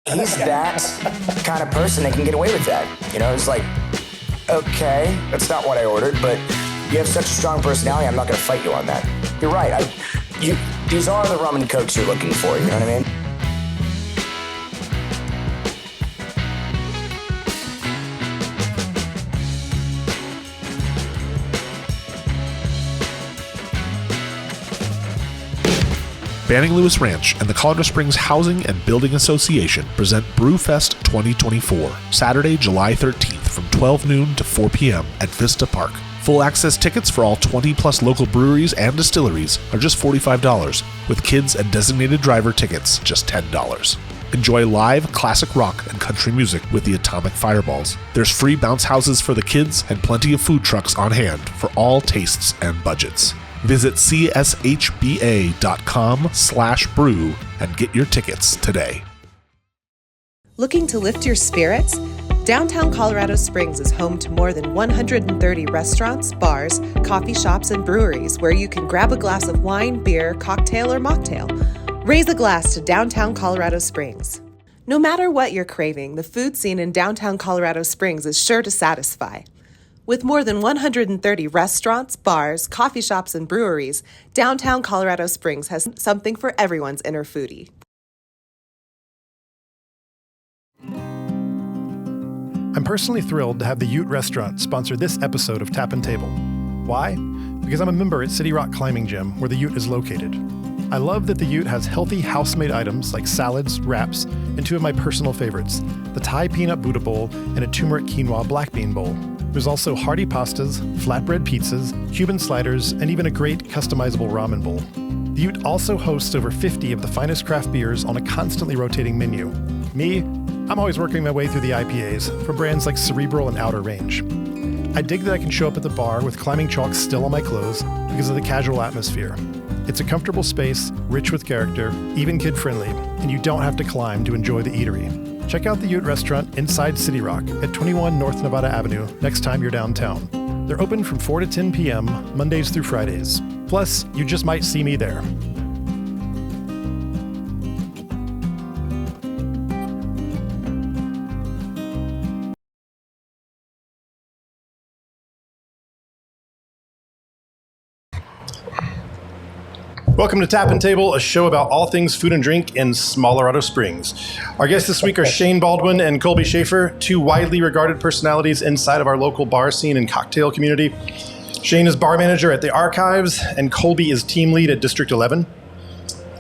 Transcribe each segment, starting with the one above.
He's that kind of person that can get away with that. It's like, okay, that's not what I ordered, but you have such a strong personality, I'm not going to fight you on that. You're right. These are the rum and cokes you're looking for, you know what I mean? Banning Lewis Ranch and the Colorado Springs Housing and Building Association present Brewfest 2024, Saturday, July 13th from 12 noon to 4 p.m. at Vista Park. Full access tickets for all 20-plus local breweries and distilleries are just $45, with kids and designated driver tickets just $10. Enjoy live classic rock and country music with the Atomic Fireballs. There's free bounce houses for the kids and plenty of food trucks on hand for all tastes and budgets. Visit cshba.com/brew and get your tickets today. Looking to lift your spirits? Downtown Colorado Springs is home to more than 130 restaurants, bars, coffee shops, and breweries where you can grab a glass of wine, beer, cocktail, or mocktail. Raise a glass to downtown Colorado Springs. No matter what you're craving, the food scene in downtown Colorado Springs is sure to satisfy. With more than 130 restaurants, bars, coffee shops, and breweries, downtown Colorado Springs has something for everyone's inner foodie. I'm personally thrilled to have the Ute Restaurant sponsor this episode of Tap and Table. Why? Because I'm a member at City Rock Climbing Gym, where the Ute is located. I love that the Ute has healthy house-made items like salads, wraps, and two of my personal favorites, the Thai peanut Buddha bowl and a turmeric quinoa black bean bowl. There's also hearty pastas, flatbread pizzas, Cuban sliders, and even a great customizable ramen bowl. The Ute also hosts over 50 of the finest craft beers on a constantly rotating menu. Me, I'm always working my way through the IPAs from brands like Cerebral and Outer Range. I dig that I can show up at the bar with climbing chalk still on my clothes because of the casual atmosphere. It's a comfortable space, rich with character, even kid-friendly, and you don't have to climb to enjoy the eatery. Check out the Ute Restaurant inside City Rock at 21 North Nevada Avenue next time you're downtown. They're open from 4 to 10 p.m., Mondays through Fridays. Plus, you just might see me there. Welcome to Tap and Table, a show about all things food and drink in Colorado Springs. Our guests this week are Shayne Baldwin and Colby Schaffer, two widely regarded personalities inside of our local bar scene and cocktail community. Shayne is bar manager at the Archives, and Colby is team lead at District 11.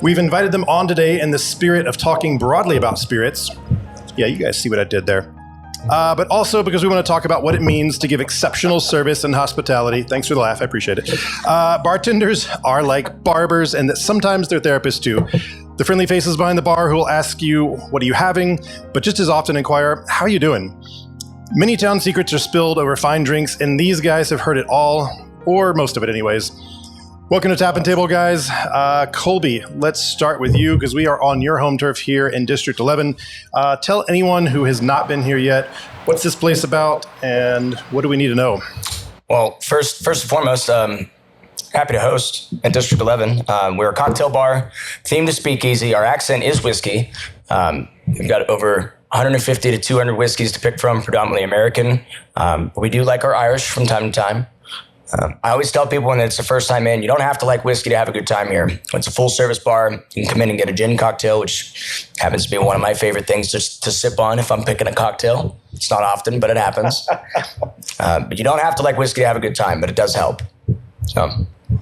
We've invited them on today in the spirit of talking broadly about spirits. Yeah, you guys see what I did there. But also because we want to talk about what it means to give exceptional service and hospitality. Thanks for the laugh, I appreciate it. Bartenders are like barbers, and that sometimes they're therapists too. The friendly faces behind the bar who will ask you, what are you having? But just as often inquire, how are you doing? Many town secrets are spilled over fine drinks, and these guys have heard it all, or most of it anyways. Welcome to Tap and Table, guys. Colby, let's start with you because we are on your home turf here in District 11. Tell anyone who has not been here yet, what's this place about and what do we need to know? Well, first and foremost, happy to host at District 11. We're a cocktail bar themed to speakeasy. Our accent is whiskey. We've got over 150 to 200 whiskeys to pick from, predominantly American. But we do like our Irish from time to time. I always tell people when it's the first time in, you don't have to like whiskey to have a good time here. It's a full service bar. You can come in and get a gin cocktail, which happens to be one of my favorite things just to sip on if I'm picking a cocktail. It's not often, but it happens. But you don't have to like whiskey to have a good time, but it does help.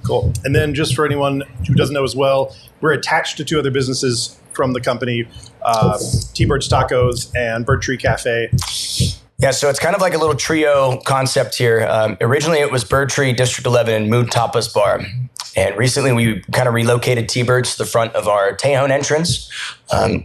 Cool. And then just for anyone who doesn't know as well, we're attached to two other businesses from the company, T-Bird's Tacos and Bird Tree Cafe. Yeah, so it's kind of like a little trio concept here. Originally, it was Bird Tree, District 11, and Mood Tapas Bar. And recently, we kind of relocated T-Birds to the front of our Tejon entrance,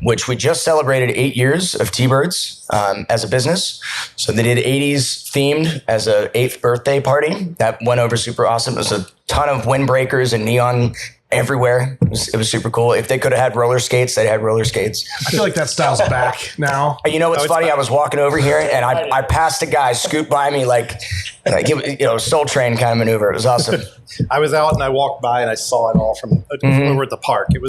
which we just celebrated 8 years of T-Birds as a business. So they did 80s themed as a 8th birthday party. That went over super awesome. It was a ton of windbreakers and neon everywhere. It was super cool. If they could have had roller skates, they had roller skates. I feel like that style's back now. You know what's funny? I was walking over here and I passed a guy, scooped by me like Soul Train kind of maneuver. It was awesome. I was out and I walked by and I saw it all from over at the park. It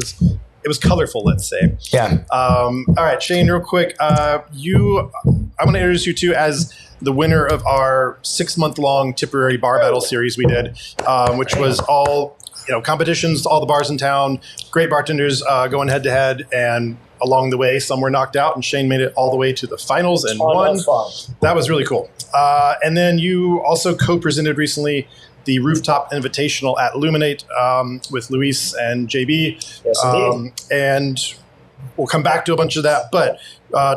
it was colorful, let's say. Yeah. All right, Shayne, real quick. I'm going to introduce you to as the winner of our 6-month-long Tipperary Bar Battle series we did, which was all competitions, all the bars in town, great bartenders going head to head, and along the way, some were knocked out, and Shayne made it all the way to the finals and won. That was really cool. And then you also co-presented recently the Rooftop Invitational at Illuminate with Luis and JB. Yes, indeed. And we'll come back to a bunch of that, but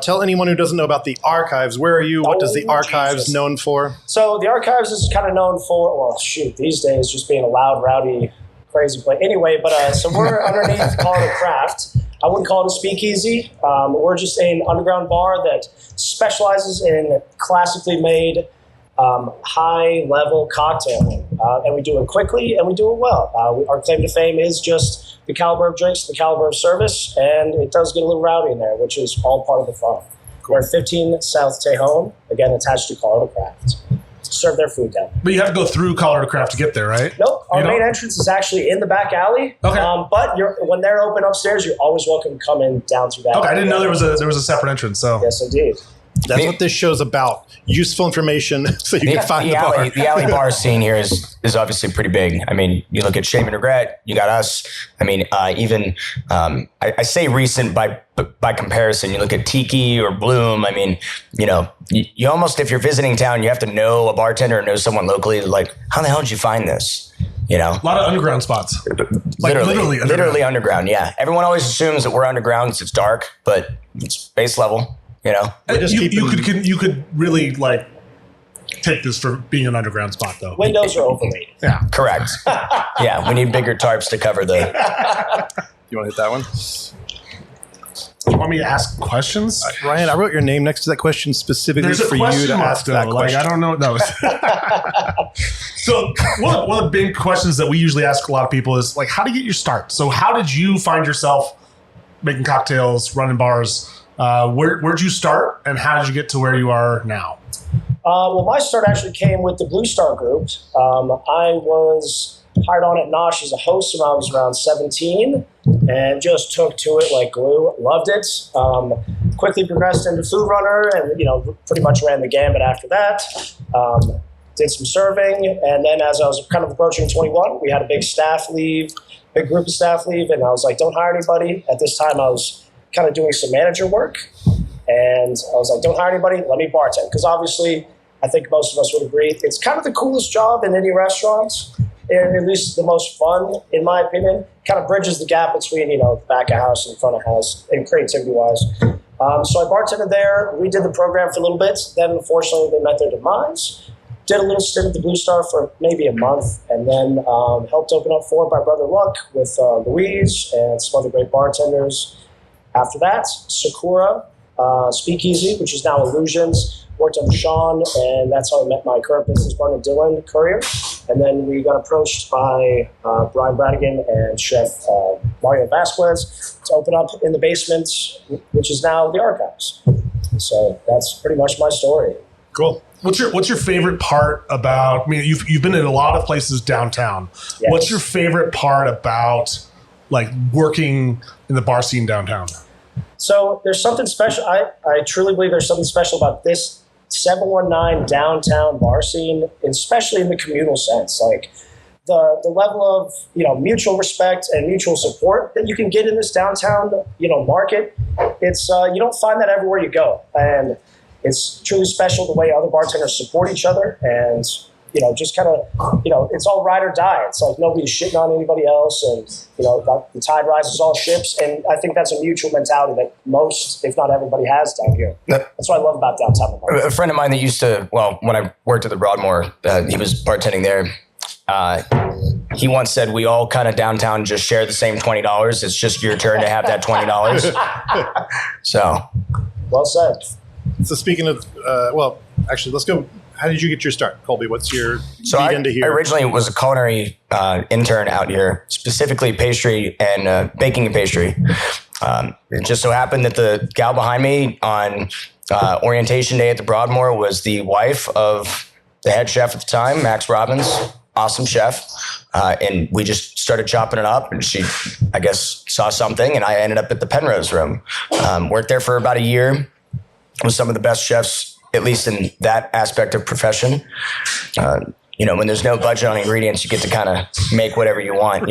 tell anyone who doesn't know about the Archives. Where are you? What does the Archives known for? So the Archives is kind of known for, these days just being a loud, rowdy, crazy place. Anyway, but so we're underneath Colorado Craft. I wouldn't call it a speakeasy. We're just an underground bar that specializes in classically made high-level cocktail. And we do it quickly and we do it well. Our claim to fame is just the caliber of drinks, the caliber of service, and it does get a little rowdy in there, which is all part of the fun. We're at 15 South Tejon, again, attached to Colorado Craft. Serve their food down. But you have to go through Colorado Craft to get there, right? Nope. Our main entrance is actually in the back alley. Okay. But when they're open upstairs, you're always welcome to come in down through that. Okay, I didn't know there was a separate entrance. So yes, indeed. That's what this show's about. Useful information so you can find the bar. The alley bar scene here is obviously pretty big. I mean, you look at Shame and Regret, you got us. I mean, even I say recent by comparison, you look at Tiki or Bloom. I mean, you almost, if you're visiting town, you have to know a bartender or know someone locally. Like, how the hell did you find this? A lot of underground spots. Literally underground. Yeah. Everyone always assumes that we're underground because it's dark, but it's base level. You could really take this for being an underground spot, though. Windows are overrated. Yeah, correct. Yeah, we need bigger tarps to cover the. You want to hit that one? You want me to ask questions? Ryan, I wrote your name next to that question specifically for you to ask that question. I don't know. No. So one of the big questions that we usually ask a lot of people is how to get your start. So how did you find yourself making cocktails, running bars? Where'd you start, and how did you get to where you are now? Well, my start actually came with the Blue Star Group. I was hired on at Nosh as a host when I was around 17, and just took to it like glue. Loved it. Quickly progressed into food runner, and pretty much ran the gambit after that. Did some serving, and then as I was kind of approaching 21, we had a big group of staff leave, and I was like, don't hire anybody. At this time, I was kind of doing some manager work, and I was like, don't hire anybody, let me bartend. Because obviously, I think most of us would agree, it's kind of the coolest job in any restaurant, and at least the most fun, in my opinion. Kind of bridges the gap between, the back of house and front of house, and creativity-wise. So I bartended there. We did the program for a little bit. Then, unfortunately, they met their demise. Did a little stint at the Blue Star for maybe a month, and then helped open up for by Brother Luck with Louise and some other great bartenders. After that, Sakura, Speakeasy, which is now Illusions, worked under Sean, and that's how I met my current business partner, Dylan Courier. And then we got approached by Brian Bradigan and Chef Mario Vasquez to open up in the basement, which is now the Archives. So that's pretty much my story. Cool. What's your favorite part about? I mean, you've been in a lot of places downtown. Yes. What's your favorite part about working in the bar scene downtown? So there's something special. I truly believe there's something special about this 719 downtown bar scene, especially in the communal sense. The level of mutual respect and mutual support that you can get in this downtown market. It's you don't find that everywhere you go, and it's truly special the way other bartenders support each other, and just kind of, it's all ride or die. It's like nobody's shitting on anybody else, and the tide rises all ships, and I think that's a mutual mentality that most, if not everybody, has down here. That's what I love about downtown. A friend of mine that used to, when I worked at the Broadmoor, he was bartending there. He once said, we all kind of downtown just share the same $20. It's just your turn to have that $20. So. Well said. So speaking of, actually, let's go. How did you get your start, Colby? What's your lead into here? I originally was a culinary intern out here, specifically pastry and baking and pastry. It just so happened that the gal behind me on orientation day at the Broadmoor was the wife of the head chef at the time, Max Robbins, awesome chef. And we just started chopping it up, and she, I guess, saw something, and I ended up at the Penrose Room. Worked there for about a year with some of the best chefs, at least in that aspect of profession. When there's no budget on ingredients, you get to kind of make whatever you want,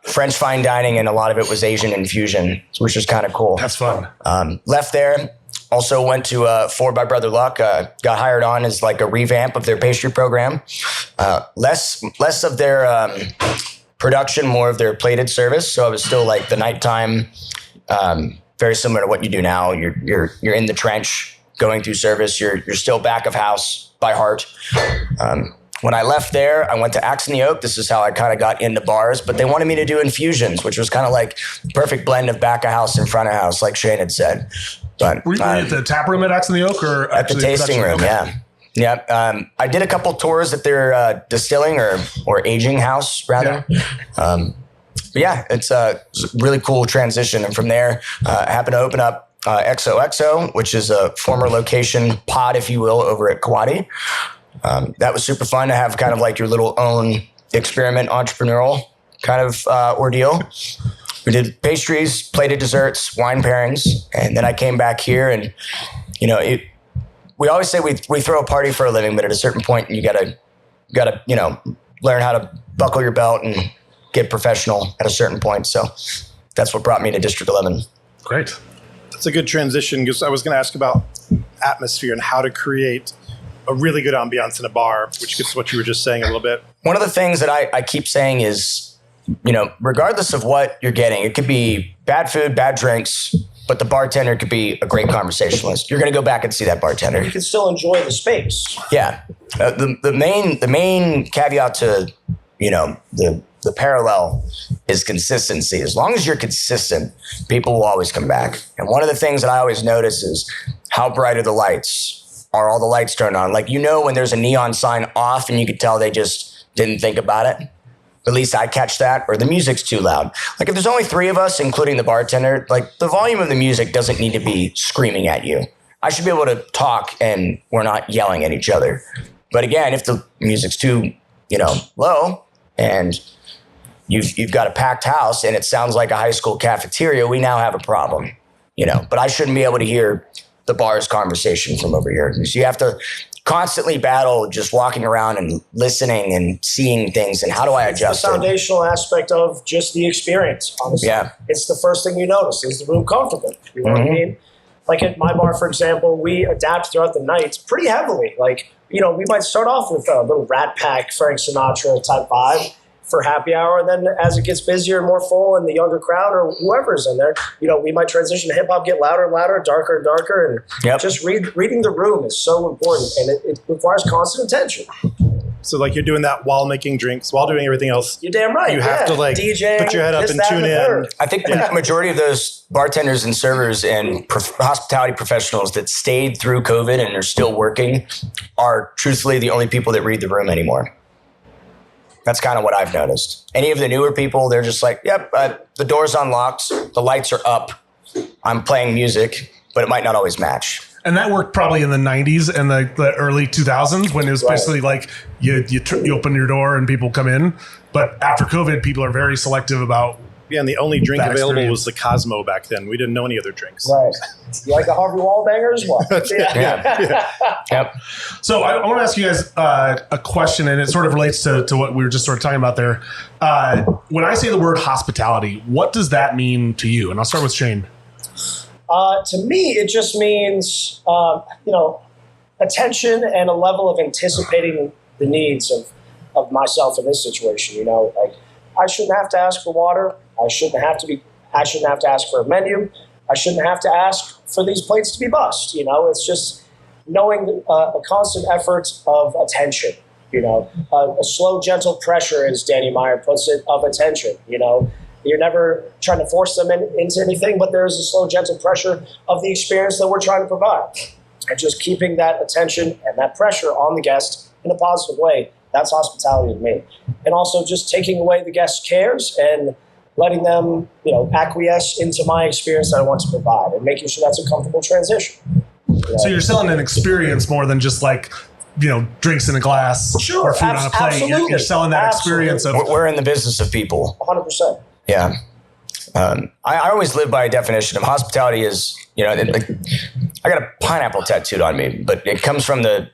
French fine dining, and a lot of it was Asian infusion, which was kind of cool. That's fun. Left there. Also went to Four by Brother Luck. Got hired on as like a revamp of their pastry program. Less of their production, more of their plated service. So it was still like the nighttime, very similar to what you do now. You're in the trench going through service. You're still back of house by heart. When I left there, I went to Axe in the Oak. This is how I kind of got into bars, but they wanted me to do infusions, which was kind of like perfect blend of back of house and front of house, like Shayne had said. But Were you at the tap room at Axe in the Oak, or at the tasting room? Okay. Yeah. I did a couple tours at their distilling or aging house, rather. Yeah. But yeah, it's a really cool transition. And from there, I happened to open up XOXO, which is a former location pod, if you will, over at Kawadi. That was super fun to have kind of like your little own experiment, entrepreneurial kind of ordeal. We did pastries, plated desserts, wine pairings, and then I came back here, and we always say we throw a party for a living, but at a certain point you gotta learn how to buckle your belt and get professional at a certain point. So that's what brought me to District 11. Great. That's a good transition, because I was going to ask about atmosphere and how to create a really good ambiance in a bar, which gets to what you were just saying a little bit. One of the things that I keep saying is, regardless of what you're getting, it could be bad food, bad drinks, but the bartender could be a great conversationalist. You're going to go back and see that bartender. You can still enjoy the space. Yeah. The main caveat to, the parallel is consistency. As long as you're consistent, people will always come back. And one of the things that I always notice is how bright are the lights? Are all the lights turned on? Like, when there's a neon sign off and you could tell they just didn't think about it. At least I catch that. Or the music's too loud. Like, if there's only 3 of us, including the bartender, like, the volume of the music doesn't need to be screaming at you. I should be able to talk and we're not yelling at each other. But again, if the music's too, low and you've got a packed house and it sounds like a high school cafeteria, we now have a problem, But I shouldn't be able to hear the bar's conversation from over here. So you have to constantly battle just walking around and listening and seeing things, and how do I adjust it's the foundational aspect of just the experience, honestly. Yeah. It's the first thing you notice. Is the room comfortable? You know what I mean? Like at my bar, for example, we adapt throughout the night pretty heavily. Like, we might start off with a little Rat Pack, Frank Sinatra type vibe for happy hour. And then as it gets busier and more full and the younger crowd or whoever's in there, we might transition to hip hop, get louder and louder, darker and darker. And just reading the room is so important, and it requires constant attention. So like you're doing that while making drinks, while doing everything else. You're damn right. You have to like DJ, put your head up and tune in. I think the majority of those bartenders and servers and hospitality professionals that stayed through COVID and are still working are truthfully the only people that read the room anymore. That's kind of what I've noticed. Any of the newer people, they're just like, yep, the door's unlocked, the lights are up, I'm playing music, but it might not always match. And that worked probably in the 90s and the early 2000s when it was basically like you open your door and people come in. But after COVID, people are very selective about. Yeah, and the only drink that available experience. was the Cosmo back then. We didn't know any other drinks. Right. You like the Harvey Wallbanger as well? Yep. So I want to ask you guys a question, and it sort of relates to what we were just sort of talking about there. When I say the word hospitality, what does that mean to you? And I'll start with Shayne. To me, it just means, attention and a level of anticipating the needs of myself in this situation. Like I shouldn't have to ask for water. I shouldn't have to ask for a menu. I shouldn't have to ask for these plates to be bussed. It's just knowing a constant effort of attention. A slow, gentle pressure, as Danny Meyer puts it, of attention. You're never trying to force them into anything, but there is a slow, gentle pressure of the experience that we're trying to provide. And just keeping that attention and that pressure on the guest in a positive way, that's hospitality to me. And also just taking away the guest's cares and letting them, acquiesce into my experience that I want to provide and making sure that's a comfortable transition. So you're selling an experience more than just like drinks in a glass or food on a plate. Absolutely. You're selling that experience of. We're in the business of people. 100%. Yeah. I always live by a definition of hospitality is, I got a pineapple tattooed on me, but it comes from the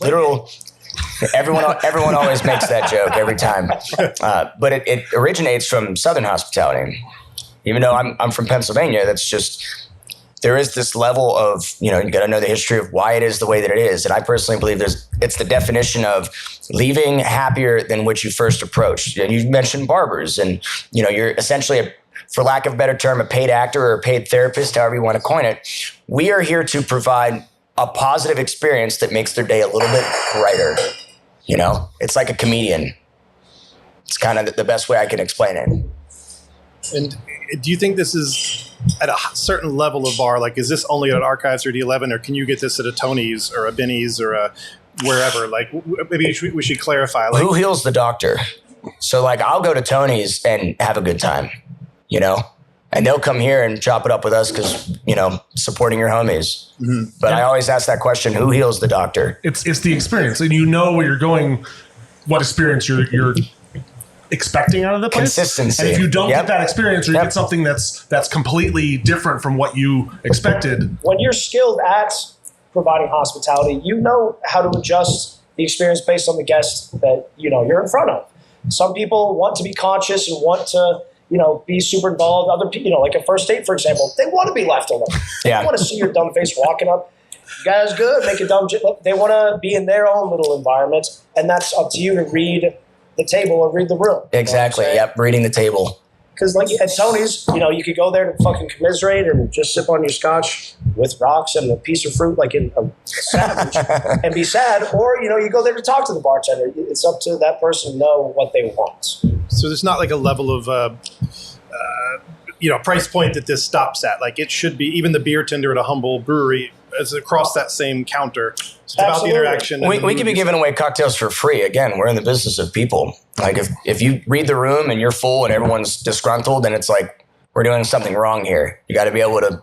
literal. Everyone always makes that joke every time, but it originates from Southern hospitality. Even though I'm from Pennsylvania, that's just there is this level of you got to know the history of why it is the way that it is, and I personally believe it's the definition of leaving happier than what you first approached. You mentioned barbers, and you're essentially for lack of a better term, a paid actor or a paid therapist, however you want to coin it. We are here to provide a positive experience that makes their day a little bit brighter. It's like a comedian. It's kind of the best way I can explain it. And do you think this is at a certain level of bar? Like, is this only at Archives or D11, or can you get this at a Tony's or a Benny's or a wherever? Like, maybe we should clarify. Like, who heals the doctor? So, I'll go to Tony's and have a good time, and they'll come here and chop it up with us because, supporting your homies. Mm-hmm. But I always ask that question, who heals the doctor? It's the experience. And where you're going, what experience you're expecting out of the place. Consistency. And if you don't get that experience or you get something that's completely different from what you expected. When you're skilled at providing hospitality, you know how to adjust the experience based on the guest that, you're in front of. Some people want to be conscious and want to, be super involved. Other people, like a first date, for example, they want to be left alone. They don't want to see your dumb face walking up. You guys good, make a dumb joke. They want to be in their own little environment, and that's up to you to read the table or read the room. Exactly, reading the table. Because at Tony's, you could go there to fucking commiserate and just sip on your scotch with rocks and a piece of fruit like in a sandwich and be sad. Or, you go there to talk to the bartender. It's up to that person to know what they want. So there's not like a level of, price point that this stops at. Like it should be, even the beer tender at a humble brewery is across that same counter. It's about the interaction. We could be giving away cocktails for free. Again, we're in the business of people. Like if you read the room and you're full and everyone's disgruntled, then it's like we're doing something wrong here. You got to be able to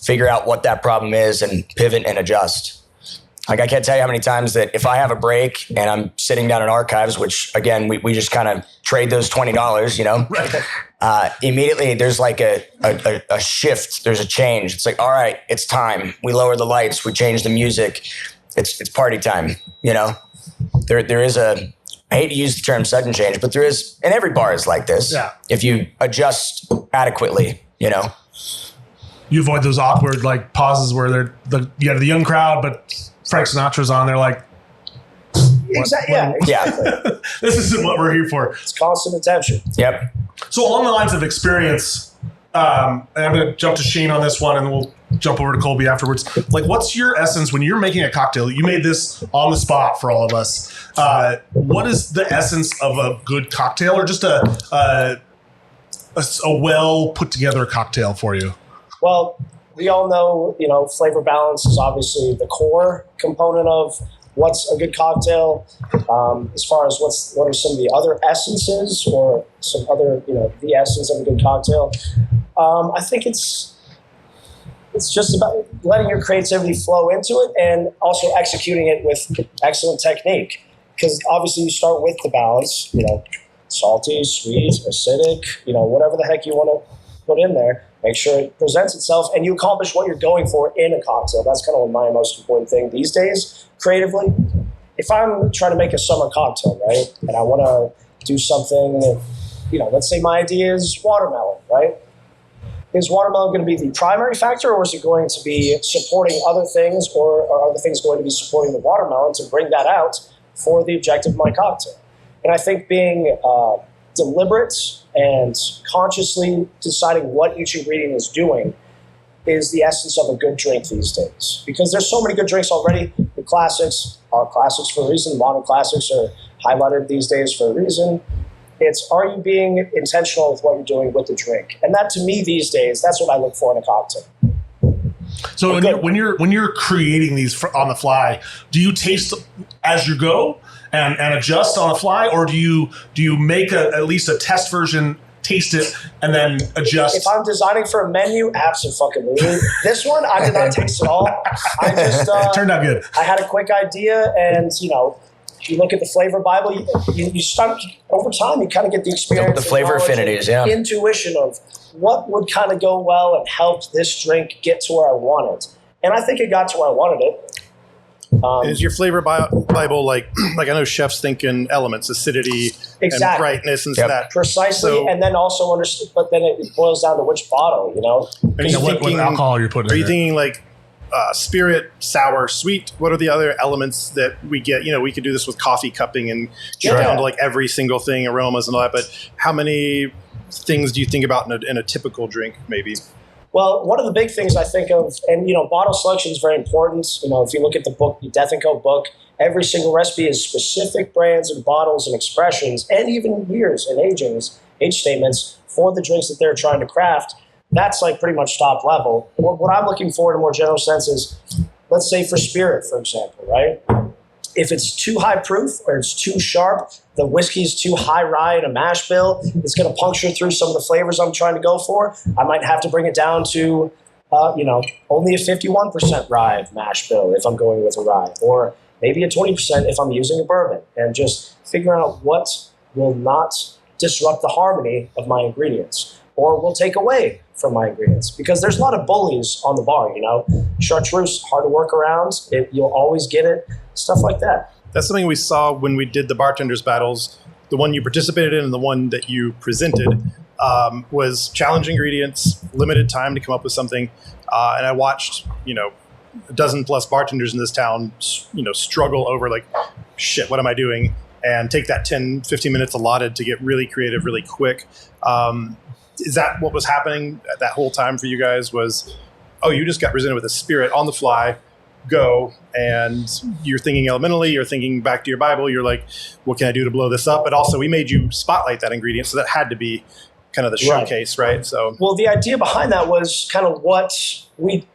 figure out what that problem is and pivot and adjust. Like I can't tell you how many times that if I have a break and I'm sitting down in Archives, which again, we just kind of trade those $20, right. Immediately there's like a shift. There's a change. It's like, all right, it's time. We lower the lights. We change the music. It's party time. There is I hate to use the term sudden change, but there is, and every bar is like this. Yeah. If you adjust adequately, You avoid those awkward pauses where you have the young crowd, but Frank Sinatra's on there Exactly. Exactly. This isn't what we're here for. It's constant attention. Yep. So along the lines of experience, and I'm going to jump to Shayne on this one, and we'll jump over to Colby afterwards. What's your essence when you're making a cocktail? You made this on the spot for all of us. What is the essence of a good cocktail, or just a well put together cocktail for you? Well, we all know, flavor balance is obviously the core component of what's a good cocktail. As far as what are some of the other essences or some other, the essence of a good cocktail. I think it's just about letting your creativity flow into it and also executing it with excellent technique. Because obviously you start with the balance, salty, sweet, acidic, whatever the heck you want to put in there. Make sure it presents itself and you accomplish what you're going for in a cocktail. That's kind of my most important thing these days, creatively. If I'm trying to make a summer cocktail, right, and I want to do something that, let's say my idea is watermelon, right? Is watermelon going to be the primary factor, or is it going to be supporting other things, or are other things going to be supporting the watermelon to bring that out for the objective of my cocktail? And I think being deliberate and consciously deciding what each ingredient is doing is the essence of a good drink these days. Because there's so many good drinks already. The classics are classics for a reason. Modern classics are highlighted these days for a reason. It's, are you being intentional with what you're doing with the drink? And that, to me, these days, that's what I look for in a cocktail. So when you're creating these on the fly, do you taste as you go and adjust on the fly, or do you make at least a test version taste it and then adjust? If I'm designing for a menu, absolutely. This one, I did not taste at all. I just it turned out good. I had a quick idea, and if you look at the flavor Bible, you start over time. You kind of get the experience, the flavor affinities, intuition of what would kind of go well and help this drink get to where I want it. And I think it got to where I wanted it. Is your flavor Bible like I know chefs think in elements, acidity and brightness and that precisely, so, and then also understood. But then it boils down to which bottle, what alcohol you're putting. Are you thinking like spirit, sour, sweet? What are the other elements that we get? We could do this with coffee cupping and get down to like every single thing, aromas and all that. But how many things do you think about in a typical drink, maybe? Well, one of the big things I think of, and bottle selection is very important. If you look at the book, the Death & Co book, every single recipe is specific brands and bottles and expressions, and even years and age statements for the drinks that they're trying to craft. That's like pretty much top level. What I'm looking for in a more general sense is, let's say for spirit, for example, right? If it's too high proof or it's too sharp, the whiskey's too high rye in a mash bill, it's going to puncture through some of the flavors I'm trying to go for. I might have to bring it down to, only a 51% rye mash bill if I'm going with a rye, or maybe a 20% if I'm using a bourbon, and just figuring out what will not disrupt the harmony of my ingredients or will take away from my ingredients, because there's a lot of bullies on the bar. Chartreuse, hard to work around. You'll always get it. Stuff like that. That's something we saw when we did the bartenders battles. The one you participated in and the one that you presented was challenge ingredients, limited time to come up with something. And I watched, a dozen plus bartenders in this town, struggle over like, shit, what am I doing? And take that 10, 15 minutes allotted to get really creative, really quick. Is that what was happening at that whole time for you guys? Was, you just got presented with a spirit on the fly, go, and you're thinking elementally, you're thinking back to your Bible, you're like, what can I do to blow this up? But also we made you spotlight that ingredient, so that had to be kind of the showcase, right? So, well, the idea behind that was kind of what we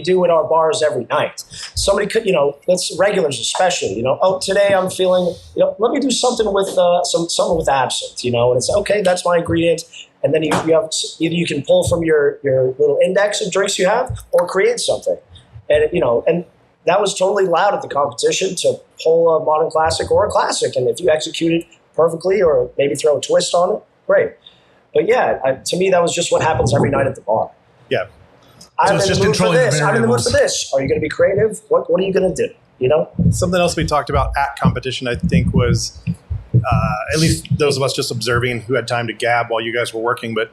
do in our bars every night. Somebody could, that's regulars especially, today I'm feeling, let me do something with something with absinthe, and it's okay, that's my ingredient. And then you have either you can pull from your little index of drinks you have, or create something. And and that was totally allowed at the competition to pull a modern classic or a classic. And if you execute it perfectly, or maybe throw a twist on it, great. But to me, that was just what happens every night at the bar. Yeah. I'm in the mood for this. I'm in the mood for this. Are you going to be creative? What are you going to do? Something else we talked about at competition, I think, was at least those of us just observing who had time to gab while you guys were working. But,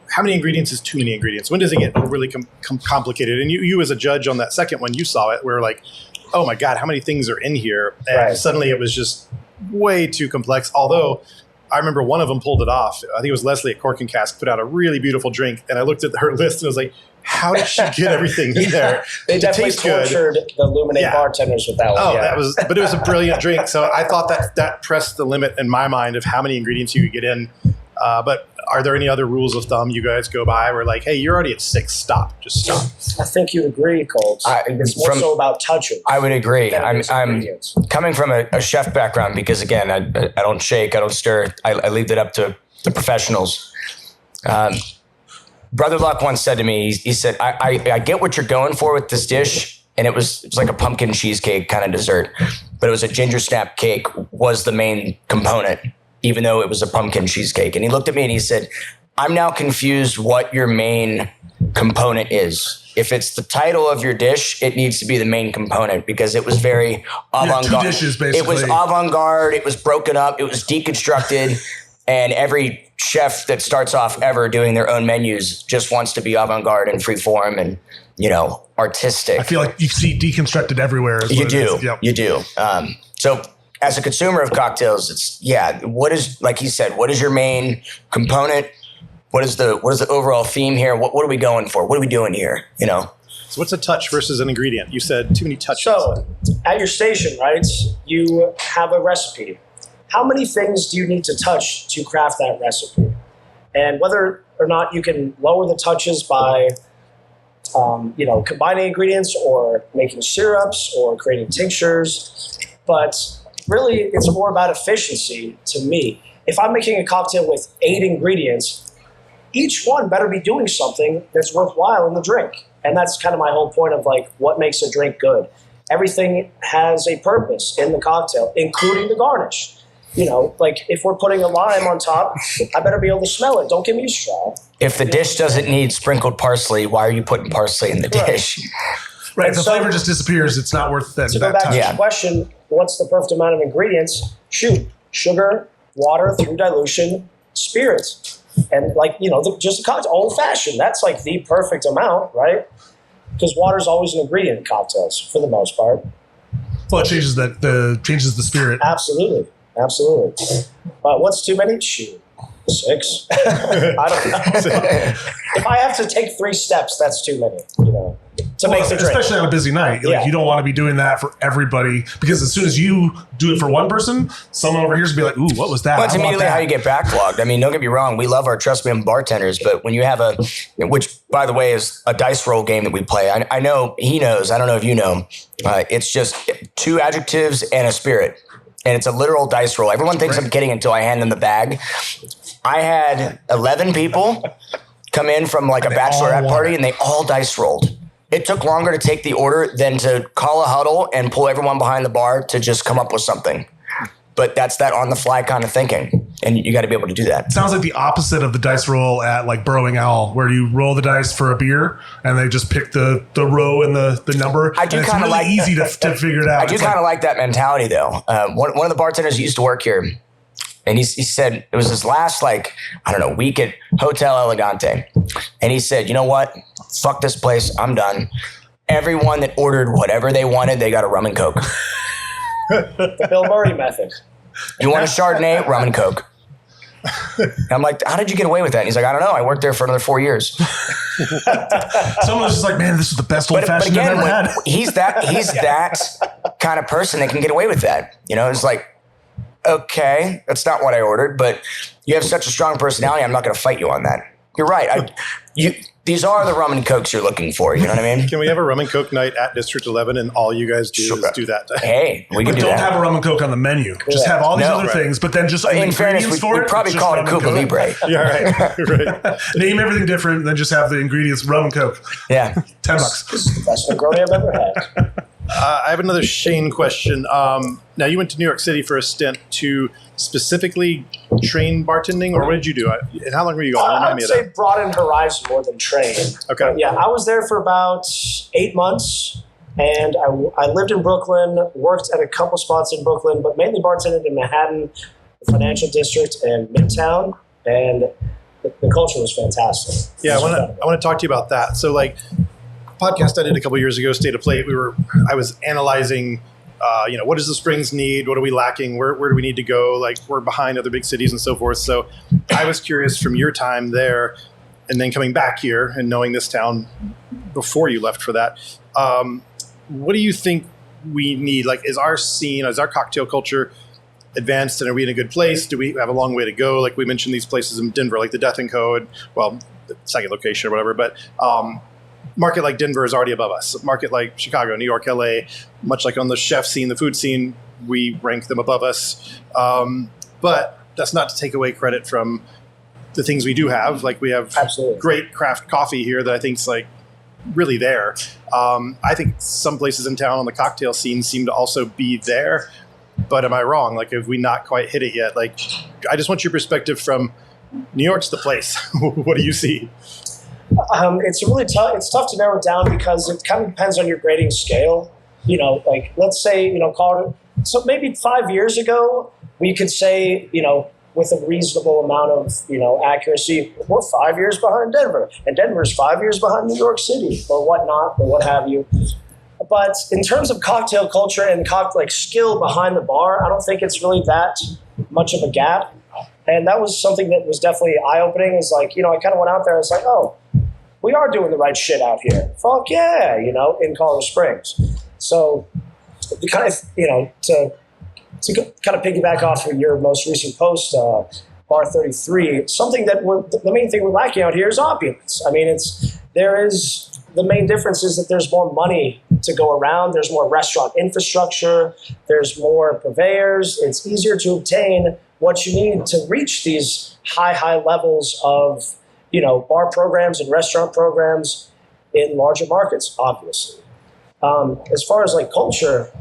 how many ingredients is too many ingredients? When does it get overly complicated? And you as a judge on that second one, you saw it. We're like, oh my God, how many things are in here? And suddenly it was just way too complex. Although I remember one of them pulled it off. I think it was Leslie at Cork and Cask, put out a really beautiful drink. And I looked at her list and I was like, how did she get everything in there? They definitely tortured the Illuminate bartenders with that one. But it was a brilliant drink. So I thought that pressed the limit in my mind of how many ingredients you could get in. But are there any other rules of thumb you guys go by? We're like, hey, you're already at 6. Stop. Just stop. I think you'd agree, Colt. It's more so about touching. I would agree. I'm coming from a chef background because, again, I don't shake, I don't stir. I leave it up to the professionals. Brother Luck once said to me, he said, I get what you're going for with this dish. And it was like a pumpkin cheesecake kind of dessert, but it was a ginger snap cake was the main component, even though it was a pumpkin cheesecake. And he looked at me and he said, I'm now confused what your main component is. If it's the title of your dish, it needs to be the main component, because it was very avant-garde. 2 dishes, basically. It was avant-garde. It was broken up. It was deconstructed. And every chef that starts off ever doing their own menus just wants to be avant-garde and freeform and, artistic. I feel like you see deconstructed everywhere. You do. Yep. You do. So as a consumer of cocktails, what is, like he said, what is your main component? What is the overall theme here? What are we going for? What are we doing here? So what's a touch versus an ingredient? You said too many touches. So at your station, right, you have a recipe. How many things do you need to touch to craft that recipe? And whether or not you can lower the touches by, combining ingredients or making syrups or creating tinctures. But really, it's more about efficiency to me. if I'm making a cocktail with 8 ingredients, each one better be doing something that's worthwhile in the drink. And that's kind of my whole point of like what makes a drink good. Everything has a purpose in the cocktail, including the garnish. You know, like if we're putting a lime on top, I better be able to smell it. Don't give me a straw. If the dish doesn't need sprinkled parsley, why are you putting parsley in the dish? Right. And If the so- flavor just disappears, it's not worth that. To go back to Yeah. your question, what's the perfect amount of ingredients? Shoot, sugar, water through dilution, spirits. And like, you know, just a cocktail, old fashioned. That's like the perfect amount, right? Because water is always an ingredient in cocktails for the most part. Well, it changes changes the spirit. Absolutely. But what's too many? Shoot, 6. I don't know. If I have to take 3 steps, that's too many, you know, to make the drink. Especially on a busy night. Like, Yeah. you don't want to be doing that for everybody, because as soon as you do it for one person, someone over here is going to be like, ooh, what was that? Well, it's I want immediately that. how you get backlogged. I mean, don't get me wrong. We love our Trust Me bartenders, but when you have which by the way is a dice roll game that we play. I know he knows. I don't know if you know. It's just 2 adjectives and a spirit. And it's a literal dice roll. Everyone thinks I'm kidding until I hand them the bag. I had 11 people come in from like a bachelorette party and they all dice rolled. It took longer to take the order than to call a huddle and pull everyone behind the bar to just come up with something. But that's that on the fly kind of thinking. And you got to be able to do that. Sounds like the opposite of the dice roll at like Burrowing Owl, where you roll the dice for a beer and they just pick the row and the number. I do and it's kind of really like easy to figure it out. I do It's kind of like that mentality though. One of the bartenders who used to work here, and he said it was his last week at Hotel Elegante, and he said, you know what? Fuck this place. I'm done. Everyone that ordered whatever they wanted, they got a rum and coke. The Bill Murray method. You want a Chardonnay? Rum and coke. And I'm like, how did you get away with that? And he's like, I don't know. I worked there for another 4 years. Someone was just like, man, this is the best old But fashioned I've again, ever had. he's that kind of person that can get away with that. You know, it's like, okay, that's not what I ordered, but you have such a strong personality. I'm not going to fight you on that. You're right. These are the rum and cokes you're looking for. You know what I mean? Can we have a rum and coke night at District 11 and all you guys do is do that? Hey, we can But do don't that. have a rum and coke on the menu. Just have all these No. other things, but then just In fairness, ingredients we for it. probably it's just call it a rum and Cuba Coke. Libre. Yeah, right. Name everything different, and then just have the ingredients rum and coke. Yeah. $10. This is the best Negroni I've ever had. I have another Shayne question. Now, you went to New York City for a stint to specifically train bartending, or what did you do? And how long were you gone? Remind I'd me of say that. broaden horizon more than train. Okay. But yeah, I was there for about 8 months, and I lived in Brooklyn, worked at a couple spots in Brooklyn, but mainly bartended in Manhattan, the Financial District, and Midtown, and the culture was fantastic. Yeah, It was I want to talk to you about that. So, like, podcast I did a couple years ago, State of Plate. I was analyzing, what does the Springs need? What are we lacking? Where do we need to go? Like, we're behind other big cities and so forth. So, I was curious from your time there, and then coming back here and knowing this town before you left for that. What do you think we need? Like, is our scene, is our cocktail culture advanced, and are we in a good place? Do we have a long way to go? Like we mentioned, these places in Denver, like the Death and Code, well, the second location or whatever, but market like Denver is already above us. Market like Chicago, New York, LA, much like on the chef scene, the food scene, we rank them above us. But that's not to take away credit from the things we do have. Like we have Absolutely. great craft coffee here that I think's like really there. I think some places in town on the cocktail scene seem to also be there. But am I wrong? Like, have we not quite hit it yet? Like, I just want your perspective from New York's the place. What do you see? It's really tough. It's tough to narrow it down because it kind of depends on your grading scale. You know, like let's say, call it. So maybe 5 years ago, we could say, with a reasonable amount of, accuracy, we're 5 years behind Denver, and Denver's 5 years behind New York City, or whatnot, or what have you. But in terms of cocktail culture and skill behind the bar, I don't think it's really that much of a gap. And that was something that was definitely eye-opening. Is like, I kind of went out there and was like, oh, we are doing the right shit out here. Fuck yeah, in Colorado Springs. So, kind of, to kind of piggyback off of your most recent post, Bar 33, something that the main thing we're lacking out here is ambiance. I mean, the main difference is that there's more money to go around. There's more restaurant infrastructure. There's more purveyors. It's easier to obtain what you need to reach these high levels of, bar programs and restaurant programs in larger markets, obviously. As far as like culture,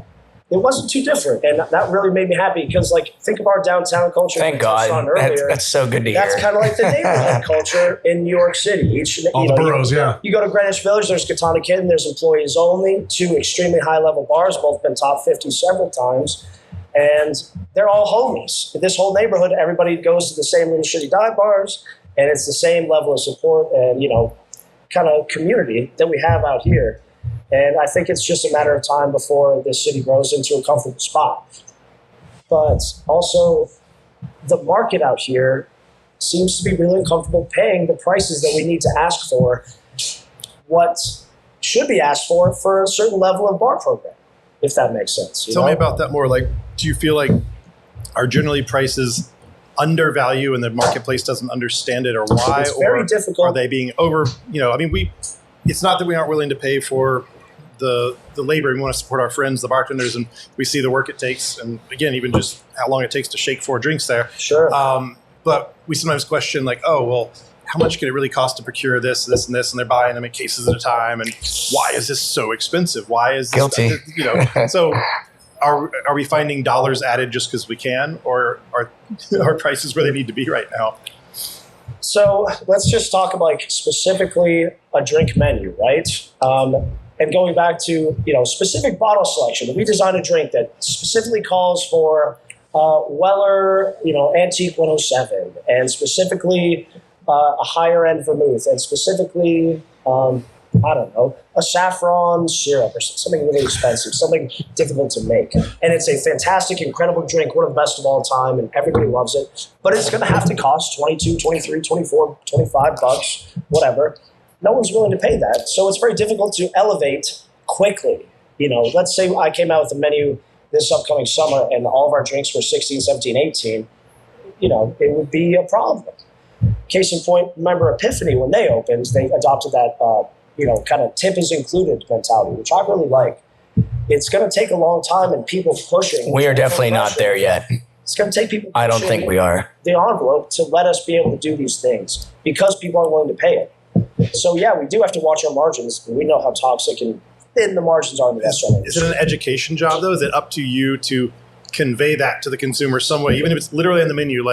it wasn't too different. And that really made me happy because like, think of our downtown culture. Thank God. That's so good to hear. That's kind of like the neighborhood culture in New York City. All the boroughs, yeah. You go to Greenwich Village, there's Katana Kid, there's employees only, 2 extremely high-level bars, both been top 50 several times. And they're all homies. This whole neighborhood, everybody goes to the same little shitty dive bars, and it's the same level of support and, kind of community that we have out here. And I think it's just a matter of time before this city grows into a comfortable spot. But also, the market out here seems to be really uncomfortable paying the prices that we need to ask for, what should be asked for a certain level of bar program, if that makes sense. Tell me about that more. Like, do you feel like are generally prices undervalue and the marketplace doesn't understand it, or why? It's very difficult. Are they being over? It's not that we aren't willing to pay for the labor. We want to support our friends, the bartenders, and we see the work it takes, and again, even just how long it takes to shake 4 drinks there. Sure. But we sometimes question, like, oh, well, how much could it really cost to procure this, this, and this? And they're buying them in cases at a time. And why is this so expensive? Why is this guilty? So are we finding dollars added just because we can, or are prices where they need to be right now? So let's just talk about like specifically a drink menu, right? And going back to, specific bottle selection, we designed a drink that specifically calls for Weller, Antique 107, and specifically a higher end vermouth, and specifically, a saffron syrup or something really expensive, something difficult to make. And it's a fantastic, incredible drink, one of the best of all time, and everybody loves it. But it's going to have to cost $22, $23, $24, $25, whatever. No one's willing to pay that. So it's very difficult to elevate quickly. Let's say I came out with a menu this upcoming summer and all of our drinks were 16, 17, 18, it would be a problem. Case in point, remember Epiphany, when they opened, they adopted that, kind of tip is included mentality, which I really like. It's going to take a long time and people pushing. We are definitely not there yet. It's going to take people I don't think we are. The envelope to let us be able to do these things because people aren't willing to pay it. So, yeah, we do have to watch our margins. We know how toxic and thin the margins are in the restaurant. Is it an education job, though? Is it up to you to convey that to the consumer some way, even if it's literally on the menu,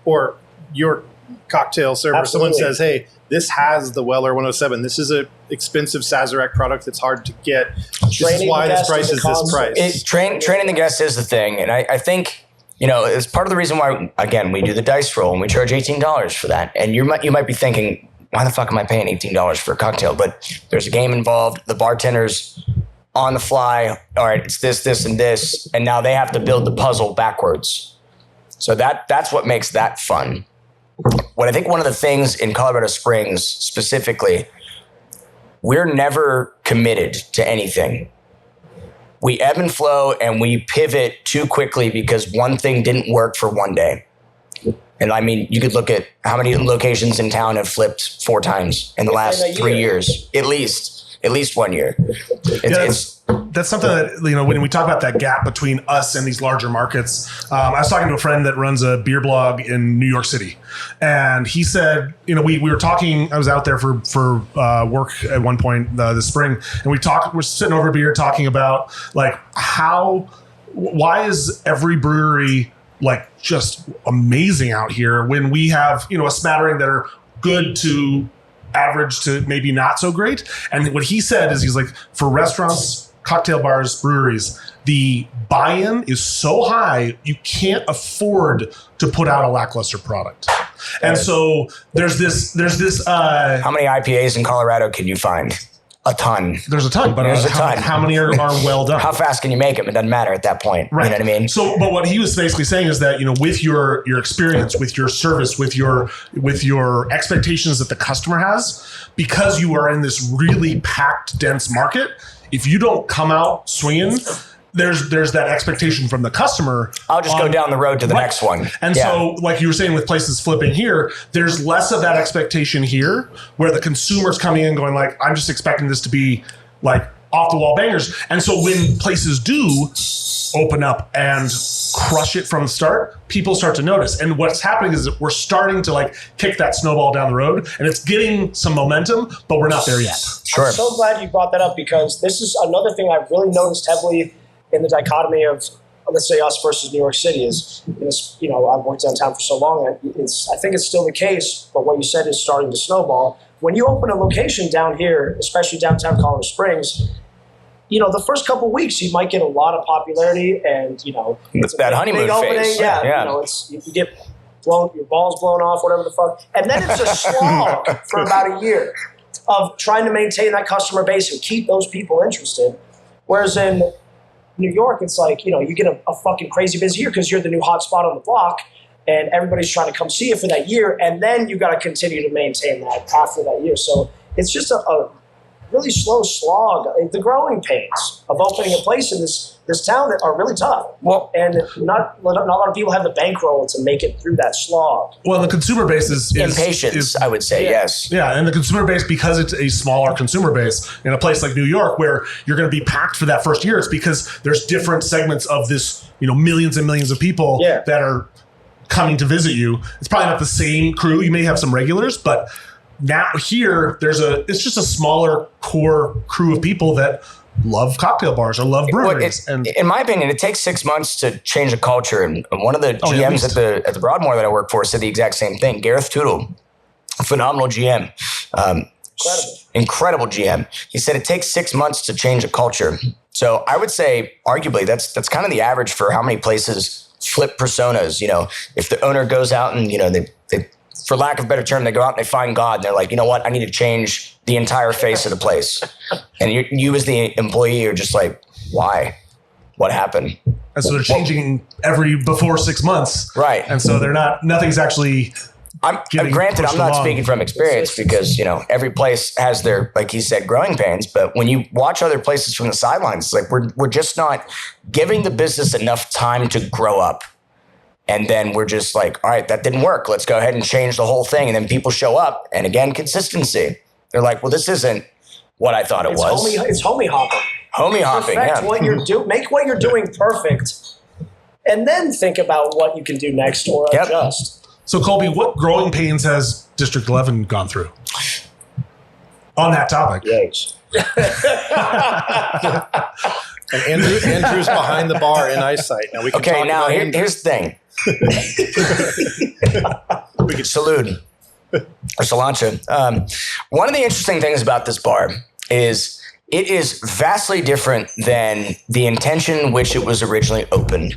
or your cocktail server, Absolutely. Someone says, hey, this has the Weller 107. This is an expensive Sazerac product that's hard to get. This is why this price is this price. Training the guest is the thing. And I think, it's part of the reason why, again, we do the dice roll and we charge $18 for that. And you might be thinking, why the fuck am I paying $18 for a cocktail? But there's a game involved. The bartender's on the fly. All right, it's this, this, and this. And now they have to build the puzzle backwards. So that's what makes that fun. What I think one of the things in Colorado Springs specifically, we're never committed to anything. We ebb and flow and we pivot too quickly because one thing didn't work for one day. And I mean, you could look at how many locations in town have flipped 4 times in the last 3 years, at least 1 year. That's something that, when we talk about that gap between us and these larger markets, I was talking to a friend that runs a beer blog in New York City. And he said, we were talking, I was out there for work at one point this spring, and we're sitting over beer talking about why is every brewery just amazing out here when we have, a smattering that are good to average to maybe not so great. And what he said is, he's like, for restaurants, cocktail bars, breweries, the buy-in is so high, you can't afford to put out a lackluster product. And so there's this, how many IPAs in Colorado can you find? A ton. There's a ton, but how many are well done? How fast can you make them? It doesn't matter at that point. Right. You know what I mean? So, but what he was basically saying is that, with your experience, with your service, with your expectations that the customer has, because you are in this really packed, dense market, if you don't come out swinging, there's that expectation from the customer. I'll just go down the road to the next one. And so, like you were saying with places flipping here, there's less of that expectation here, where the consumer's coming in going I'm just expecting this to be off the wall bangers. And so when places do, open up and crush it from the start, people start to notice. And what's happening is that we're starting to like kick that snowball down the road, and it's getting some momentum, but we're not there yet. Sure. I'm so glad you brought that up, because this is another thing I've really noticed heavily in the dichotomy of, let's say, us versus New York City is, I've worked downtown for so long. I think it's still the case, but what you said is starting to snowball. When you open a location down here, especially downtown Colorado Springs, the first couple of weeks you might get a lot of popularity, and it's that honeymoon big opening. phase. Yeah. You get your balls blown off, whatever the fuck, and then it's a slog for about a year of trying to maintain that customer base and keep those people interested. Whereas in New York, it's like, you get a fucking crazy busy year because you're the new hot spot on the block, and everybody's trying to come see you for that year, and then you got to continue to maintain that after that year. So it's just a really slow slog. The growing pains of opening a place in this town that are really tough. Well, and not a lot of people have the bankroll to make it through that slog. Well, the consumer base is impatience, I would say, yes. Yeah, and the consumer base, because it's a smaller consumer base in a place like New York where you're going to be packed for that first year, it's because there's different segments of this, millions and millions of people that are coming to visit you. It's probably not the same crew. You may have some regulars, but now here it's just a smaller core crew of people that love cocktail bars or love breweries. And in my opinion, it takes 6 months to change a culture. And one of the GMs at the Broadmoor that I work for said the exact same thing. Gareth Tootle, a phenomenal GM, incredible GM. He said it takes 6 months to change a culture. So I would say, arguably, that's kind of the average for how many places flip personas. If the owner goes out and they for lack of a better term, they go out and they find God, and they're like, you know what? I need to change the entire face of the place. And you as the employee are just like, why? What happened? And so they're changing before 6 months. Right. And so nothing's actually granted, I'm not speaking from experience because, every place has their, like he said, growing pains. But when you watch other places from the sidelines, it's like we're just not giving the business enough time to grow up. And then we're just like, all right, that didn't work. Let's go ahead and change the whole thing. And then people show up. And again, consistency. They're like, well, this isn't what I thought it was. It's homie hopping. Homie hopping, Perfect what you're make what you're doing perfect. And then think about what you can do next or adjust. So, Colby, what growing pains has District 11 gone through on that topic? Yikes. And Andrew's behind the bar in eyesight. Now we can talk about here's the thing. We could salute or cilantro. One of the interesting things about this bar is it is vastly different than the intention which it was originally opened.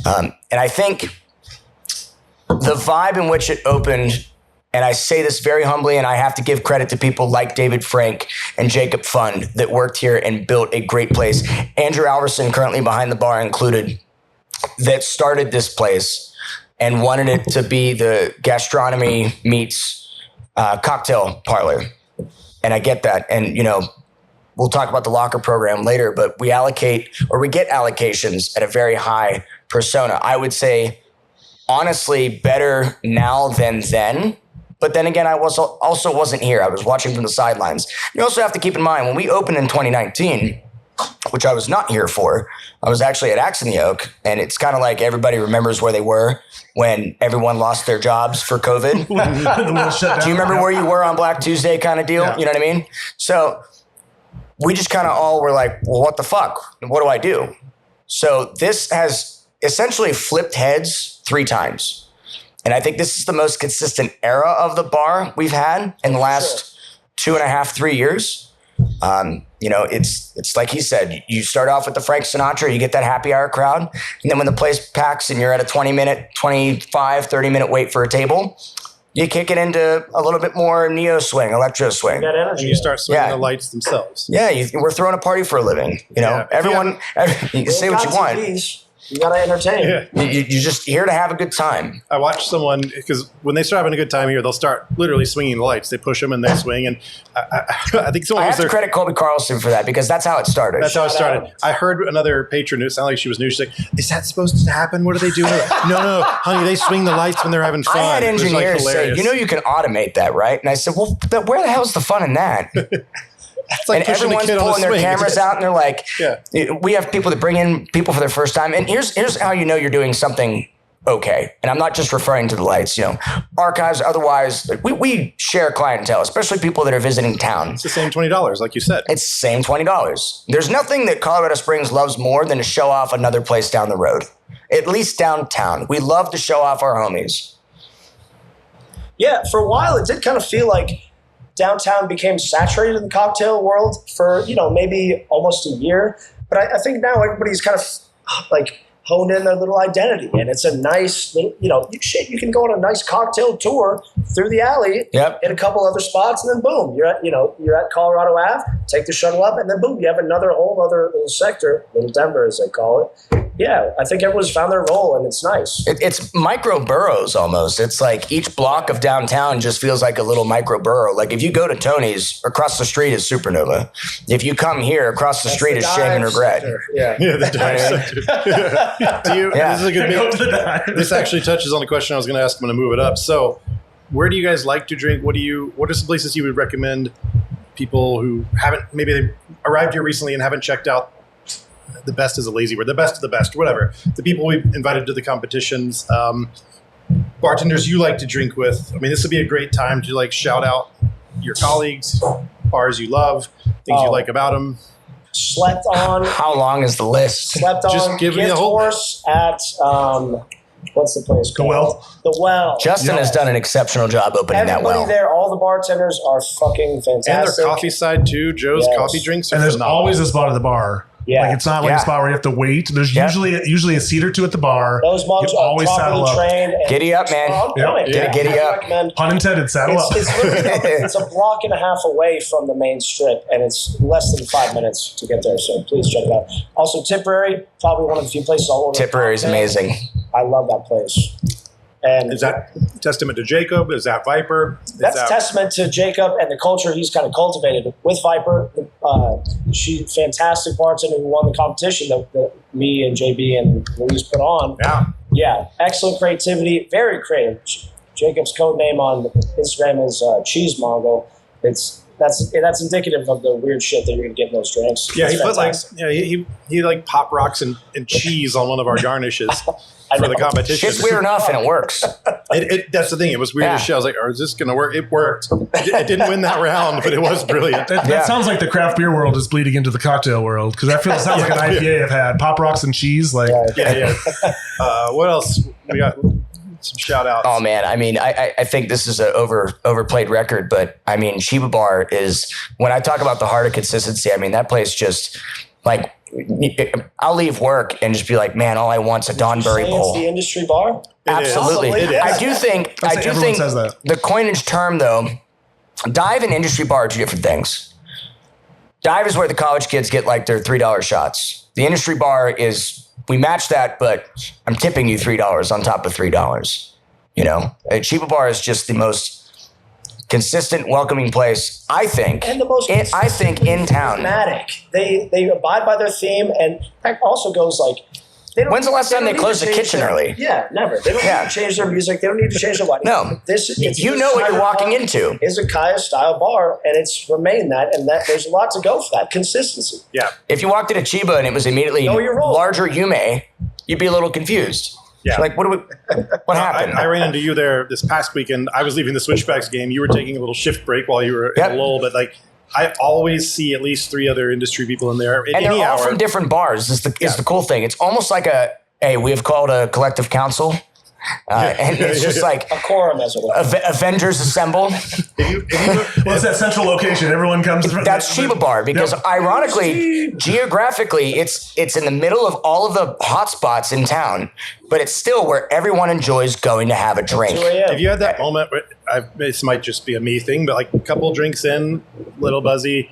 And I think the vibe in which it opened, and I say this very humbly, and I have to give credit to people like David Frank and Jacob Fund that worked here and built a great place. Andrew Alverson, currently behind the bar included, that started this place and wanted it to be the gastronomy meets cocktail parlor. And I get that. And, we'll talk about the locker program later, but we get allocations at a very high persona. I would say, honestly, better now than then. But then again, I also wasn't here. I was watching from the sidelines. You also have to keep in mind, when we opened in 2019, which I was not here for, I was actually at Axe in the Oak, and it's kind of like everybody remembers where they were when everyone lost their jobs for COVID. Do you remember where you were on Black Tuesday kind of deal? Yeah. You know what I mean? So we just kind of all were like, well, what the fuck? What do I do? So this has essentially flipped heads 3 times. And I think this is the most consistent era of the bar we've had in the last 2.5, 3 years. It's like he said, you start off with the Frank Sinatra, you get that happy hour crowd. And then when the place packs and you're at a 20-minute, 25, 30-minute wait for a table, you kick it into a little bit more neo swing, electro swing. That energy. You start swinging the lights themselves. Yeah, we're throwing a party for a living. Everyone, you can say what you want. TVs. You got to entertain. Yeah. You're just here to have a good time. I watched someone, because when they start having a good time here, they'll start literally swinging the lights. They push them and they swing. And I think someone I have to credit Colby Carlson for that, because that's how it started. That's how it started. I heard another patron, it sounded like she was new. She's like, is that supposed to happen? What are they doing? No, honey, they swing the lights when they're having fun. I had engineers say, you can automate that, right? And I said, well, where the hell's the fun in that? It's like and pushing a everyone's kid on a pulling their swing. cameras out, and they're like, Yeah. we have people that bring in people for their first time. And here's how you know you're doing something okay. And I'm not just referring to the lights, archives, otherwise, we share clientele, especially people that are visiting town. It's the same $20, like you said. It's the same $20. There's nothing that Colorado Springs loves more than to show off another place down the road, at least downtown. We love to show off our homies. Yeah, for a while it did kind of feel like downtown became saturated in the cocktail world for, maybe almost a year. But I think now everybody's kind of like honed in their little identity. And it's a nice little, you can go on a nice cocktail tour through the alley in a couple other spots, and then boom, you're at Colorado Ave, take the shuttle up, and then boom, you have another whole other little sector, Little Denver as they call it. Yeah, I think everyone's found their role, and it's nice. It's micro boroughs almost. It's like each block of downtown just feels like a little micro borough. Like if you go to Tony's, across the street is Supernova. If you come here, across the street is Shame and Regret. Yeah, the dive sector. This is a good This actually touches on the question I was going to ask. I'm going to move it up. So, where do you guys like to drink? What are some places you would recommend people who maybe they arrived here recently and haven't checked out? The best is a lazy word. The best of the best, whatever. The people we've invited to the competitions, bartenders you like to drink with. I mean, this would be a great time to shout out your colleagues, bars you love, things you like about them. Slept on. How long is the list? Slept on. Just give me the whole horse at what's the place called? The Well. The Well. Justin has done an exceptional job opening that well. Everybody there, all the bartenders are fucking fantastic. And their coffee side too. Joe's coffee drinks are And there's phenomenal. always a spot at the bar. Yeah. Like it's not like a spot where you have to wait. There's usually a seat or two at the bar. Those mugs You are always saddle properly up. trained. And Giddy up, man. Giddy up. Pun intended, saddle up. It's a block and a half away from the main strip, and it's less than 5 minutes to get there. So please check it out. Also, Tipperary, probably one of the few places I'll order. Tipperary is amazing. I love that place. And is that testament to Jacob? Is that Viper? That's testament to Jacob and the culture he's kind of cultivated with Viper. She's a fantastic bartender who won the competition that me and JB and Louise put on. Yeah, excellent creativity, very creative. Jacob's code name on Instagram is Cheesemongo. That's indicative of the weird shit that you're gonna get in those drinks. Yeah, it's he put fantastic. he pop rocks and cheese on one of our garnishes for the competition. It's weird enough, and it works. That's the thing. It was weird as shit. I was like, is this going to work? It worked. It didn't win that round, but it was brilliant. That sounds like the craft beer world is bleeding into the cocktail world, because I feel it sounds like an IPA I've had. Pop rocks and cheese. What else? We got some shout outs. Oh man, I mean, I think this is an overplayed record, but I mean, Shiba Bar is, when I talk about the heart of consistency, I mean, that place just like, I'll leave work and just be like, man, all I want's a Donbury bowl. It's the industry bar. Absolutely. It is. I do think says that. The coinage term though, dive and industry bar are two different things. Dive is where the college kids get like their $3 shots. The industry bar is, we match that, but I'm tipping you $3 on top of $3. Chiba Bar is just the most consistent, welcoming place, I think. And the most in town. Nomadic. They abide by their theme, and that also goes like. When's the last time they closed the kitchen early? Yeah, never. They don't need to change their music. They don't need to change their life. No. You know what you're walking into. It's a Kaya style bar, and it's remained that, and that there's a lot to go for that consistency. Yeah. If you walked into Chiba and it was immediately larger Yume, you'd be a little confused. Yeah. Like, what happened? I ran into you there this past weekend. I was leaving the Switchbacks game. You were taking a little shift break while you were in a lull, but I always see at least 3 other industry people in there. And they're all from different bars. Is the cool thing. It's almost like we have called a collective council. And it's just like a quorum, as it were. Avengers assemble. It's that central location. Everyone comes. That's Shiba Bar because ironically, geographically, it's in the middle of all of the hot spots in town, but it's still where everyone enjoys going to have a drink. Have you had that moment where this might just be a me thing, but like a couple drinks in, little buzzy,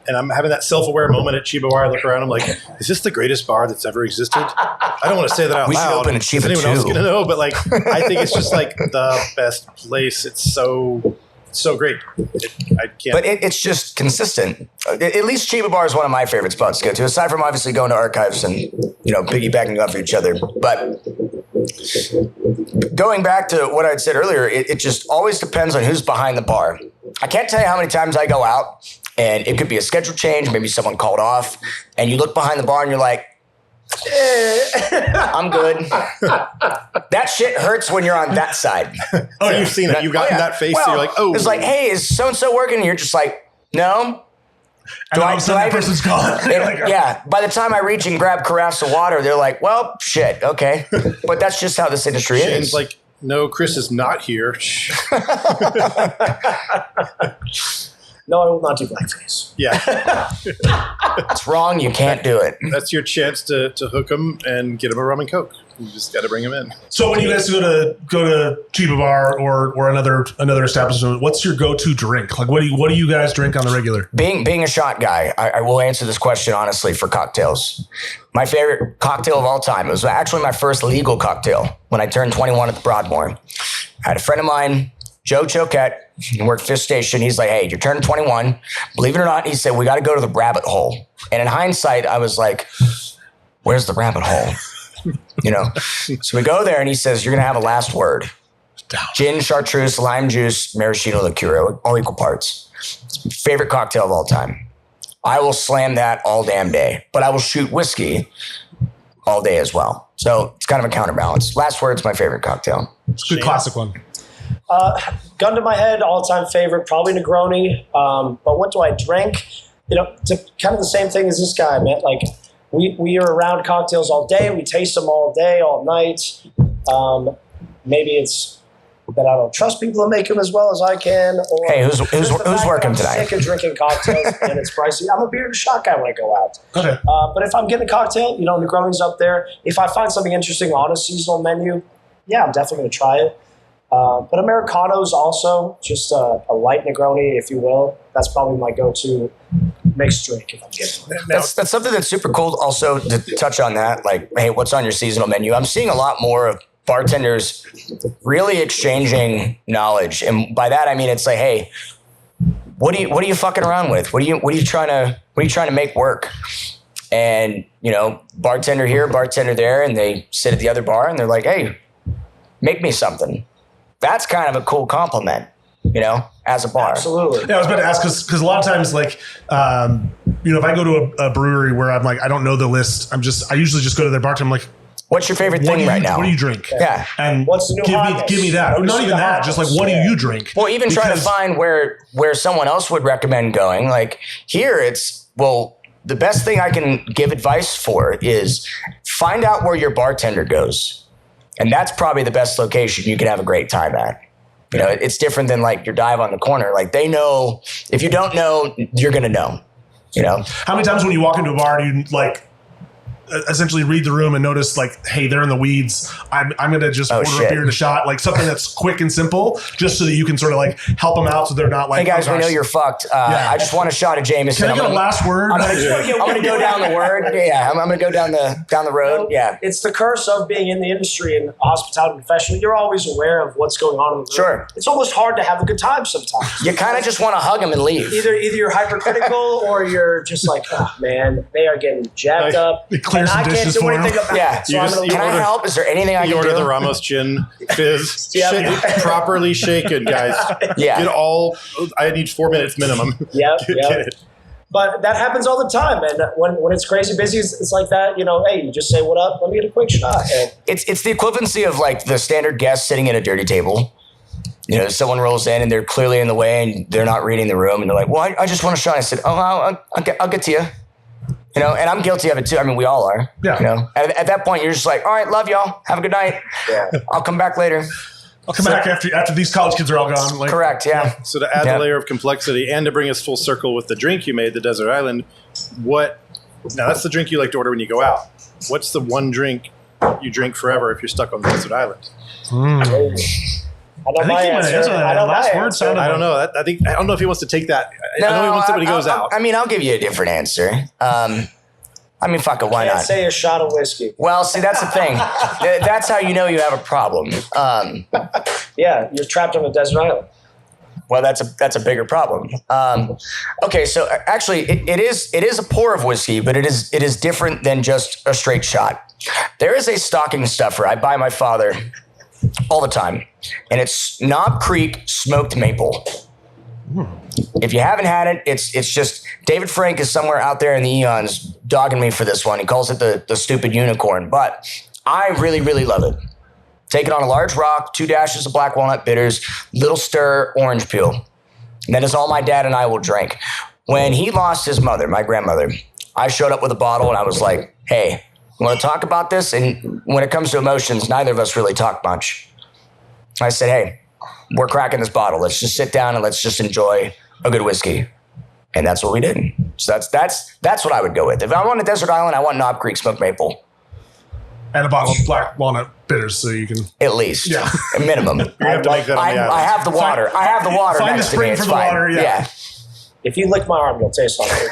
and I'm having that self-aware moment at Chiba Bar. I look around, I'm like, is this the greatest bar that's ever existed? I don't want to say that out loud. We should open a Chiba anyone too. else going to know? But like, I think it's just like the best place. It's so great. I can't. But it's just consistent. At least Chiba Bar is one of my favorite spots to go to, aside from obviously going to archives and piggybacking off of each other. But going back to what I'd said earlier, it just always depends on who's behind the bar. I can't tell you how many times I go out And it could be a schedule change. Maybe someone called off and you look behind the bar and you're like, I'm good. That shit hurts when you're on that side. Oh, you've seen it. You've gotten that face. Well, So you're like, oh. It's like, hey, is so-and-so working? And you're just like, no. And all of a sudden that person's gone. Yeah. By the time I reach and grab carafes of water, they're like, well, shit, okay. But that's just how this industry Shayne's is. like, no, Chris is not here. No, I will not do blackface. Yeah. It's wrong. You can't do it. That's your chance to hook him and get him a rum and coke. You just got to bring him in. So when you guys go to Chiba Bar or another establishment, what's your go-to drink? Like what do you guys drink on the regular? Being a shot guy, I will answer this question honestly for cocktails. My favorite cocktail of all time, it was actually my first legal cocktail when I turned 21 at the Broadmoor. I had a friend of mine, Joe Choquette, he worked Fifth Station. He's like, hey, you're turning 21. Believe it or not, he said, we got to go to the rabbit hole. And in hindsight, I was like, where's the rabbit hole? You know? So we go there and he says, you're going to have a last word. Gin, chartreuse, lime juice, maraschino liqueur, all equal parts. It's my favorite cocktail of all time. I will slam that all damn day, but I will shoot whiskey all day as well. So it's kind of a counterbalance. Last word's my favorite cocktail. It's a good classic one. Gun to my head, all-time favorite, probably Negroni. But what do I drink? You know, it's kind of the same thing as this guy, man. Like, we are around cocktails all day. We taste them all day, all night. Maybe it's that I don't trust people to make them as well as I can. Or hey, who's working I'm tonight? sick of drinking cocktails and it's pricey. I'm a beer and a shot guy when I go out. Okay. But if I'm getting a cocktail, you know, Negroni's up there. If I find something interesting on a seasonal menu, yeah, I'm definitely going to try it. But Americano's also just a light Negroni, if you will. That's probably my go-to mixed drink if I'm getting it. That's something that's super cool also to touch on that. Like, hey, what's on your seasonal menu? I'm seeing a lot more of bartenders really exchanging knowledge. And by that, I mean, it's like, hey, what are you fucking around with? What are you trying to make work? And, you know, bartender here, bartender there, and they sit at the other bar and they're like, hey, make me something. That's kind of a cool compliment, you know, as a bar. Absolutely. Yeah, I was about to ask because a lot of times, like, you know, if I go to a brewery where I'm like, I don't know the list, I usually just go to their bartender. I'm like, what's your favorite thing right now? What do you drink? Yeah. And what's the new give me that. Not even that. Just like, what do you drink? Well, even try to find where someone else would recommend going. Like here, it's, well, the best thing I can give advice for is find out where your bartender goes. And that's probably the best location you can have a great time at. You know, it's different than like your dive on the corner. Like they know, if you don't know, you're going to know, you know? How many times when you walk into a bar do you like essentially read the room and notice like, hey, they're in the weeds. I'm going to just order a beer and a shot, like something that's quick and simple just so that you can sort of like help them out so they're not like, hey guys, we know you're fucked. I just want a shot of Jameson. Can I get a last word? I'm going to go down the word. Yeah, I'm going to go down the road. Yeah. It's the curse of being in the industry and hospitality professional. You're always aware of what's going on in the room. Sure. It's almost hard to have a good time sometimes. You kind of just want to hug them and leave. Either you're hypercritical or you're just like, oh man, they are getting jacked up. Clear some dishes for them. Yeah. So can I help? Is there anything I can do? You order the Ramos gin fizz. Properly shaken, guys. Yeah. Get all, I need 4 minutes minimum. Yep. Get it. But that happens all the time. And when it's crazy busy, it's like that, you know, hey, you just say, what up? Let me get a quick shot. And it's the equivalency of like the standard guest sitting at a dirty table. You know, someone rolls in and they're clearly in the way and they're not reading the room. And they're like, well, I just want a shot. I said, oh, I'll get to you. You know, and I'm guilty of it too. I mean, we all are. Yeah. You know, at that point, you're just like, all right, love y'all. Have a good night. yeah. I'll come back later. I'll come back after these college kids are all gone. Like, Correct. Yeah. So to add the layer of complexity and to bring us full circle with the drink you made, the Desert Island, now that's the drink you like to order when you go out. What's the one drink you drink forever if you're stuck on the Desert Island? I know my answer. I know my answer. I don't know. I don't know if he wants to take that. I know he wants it when he goes out. I mean, I'll give you a different answer. I mean, fuck it, why Can't not? say a shot of whiskey. Well, see, that's the thing. That's how you know you have a problem. Yeah, you're trapped on a desert island. Well, that's a bigger problem. Okay, so actually, it is a pour of whiskey, but it is different than just a straight shot. There is a stocking stuffer I buy my father all the time, and it's Knob Creek smoked maple. If you haven't had it, it's just David Frank is somewhere out there in the eons dogging me for this one. He calls it the stupid unicorn, but I really, really love it. Take it on a large rock, 2 dashes of black walnut bitters, little stir orange peel. And that is all my dad and I will drink. When he lost his mother, my grandmother, I showed up with a bottle and I was like, hey, you want to talk about this? And when it comes to emotions, neither of us really talk much. I said, hey, we're cracking this bottle. Let's just sit down and let's just enjoy a good whiskey. And that's what we did. So that's what I would go with. If I want a desert island, I want Knob Creek smoked maple. And a bottle of black walnut bitters so you can... At least. Yeah. A minimum. You're gonna have to make that on the I have the water. I have the water Find a next to me. spring It's for the fine. water, yeah. If you lick my arm, you'll taste something.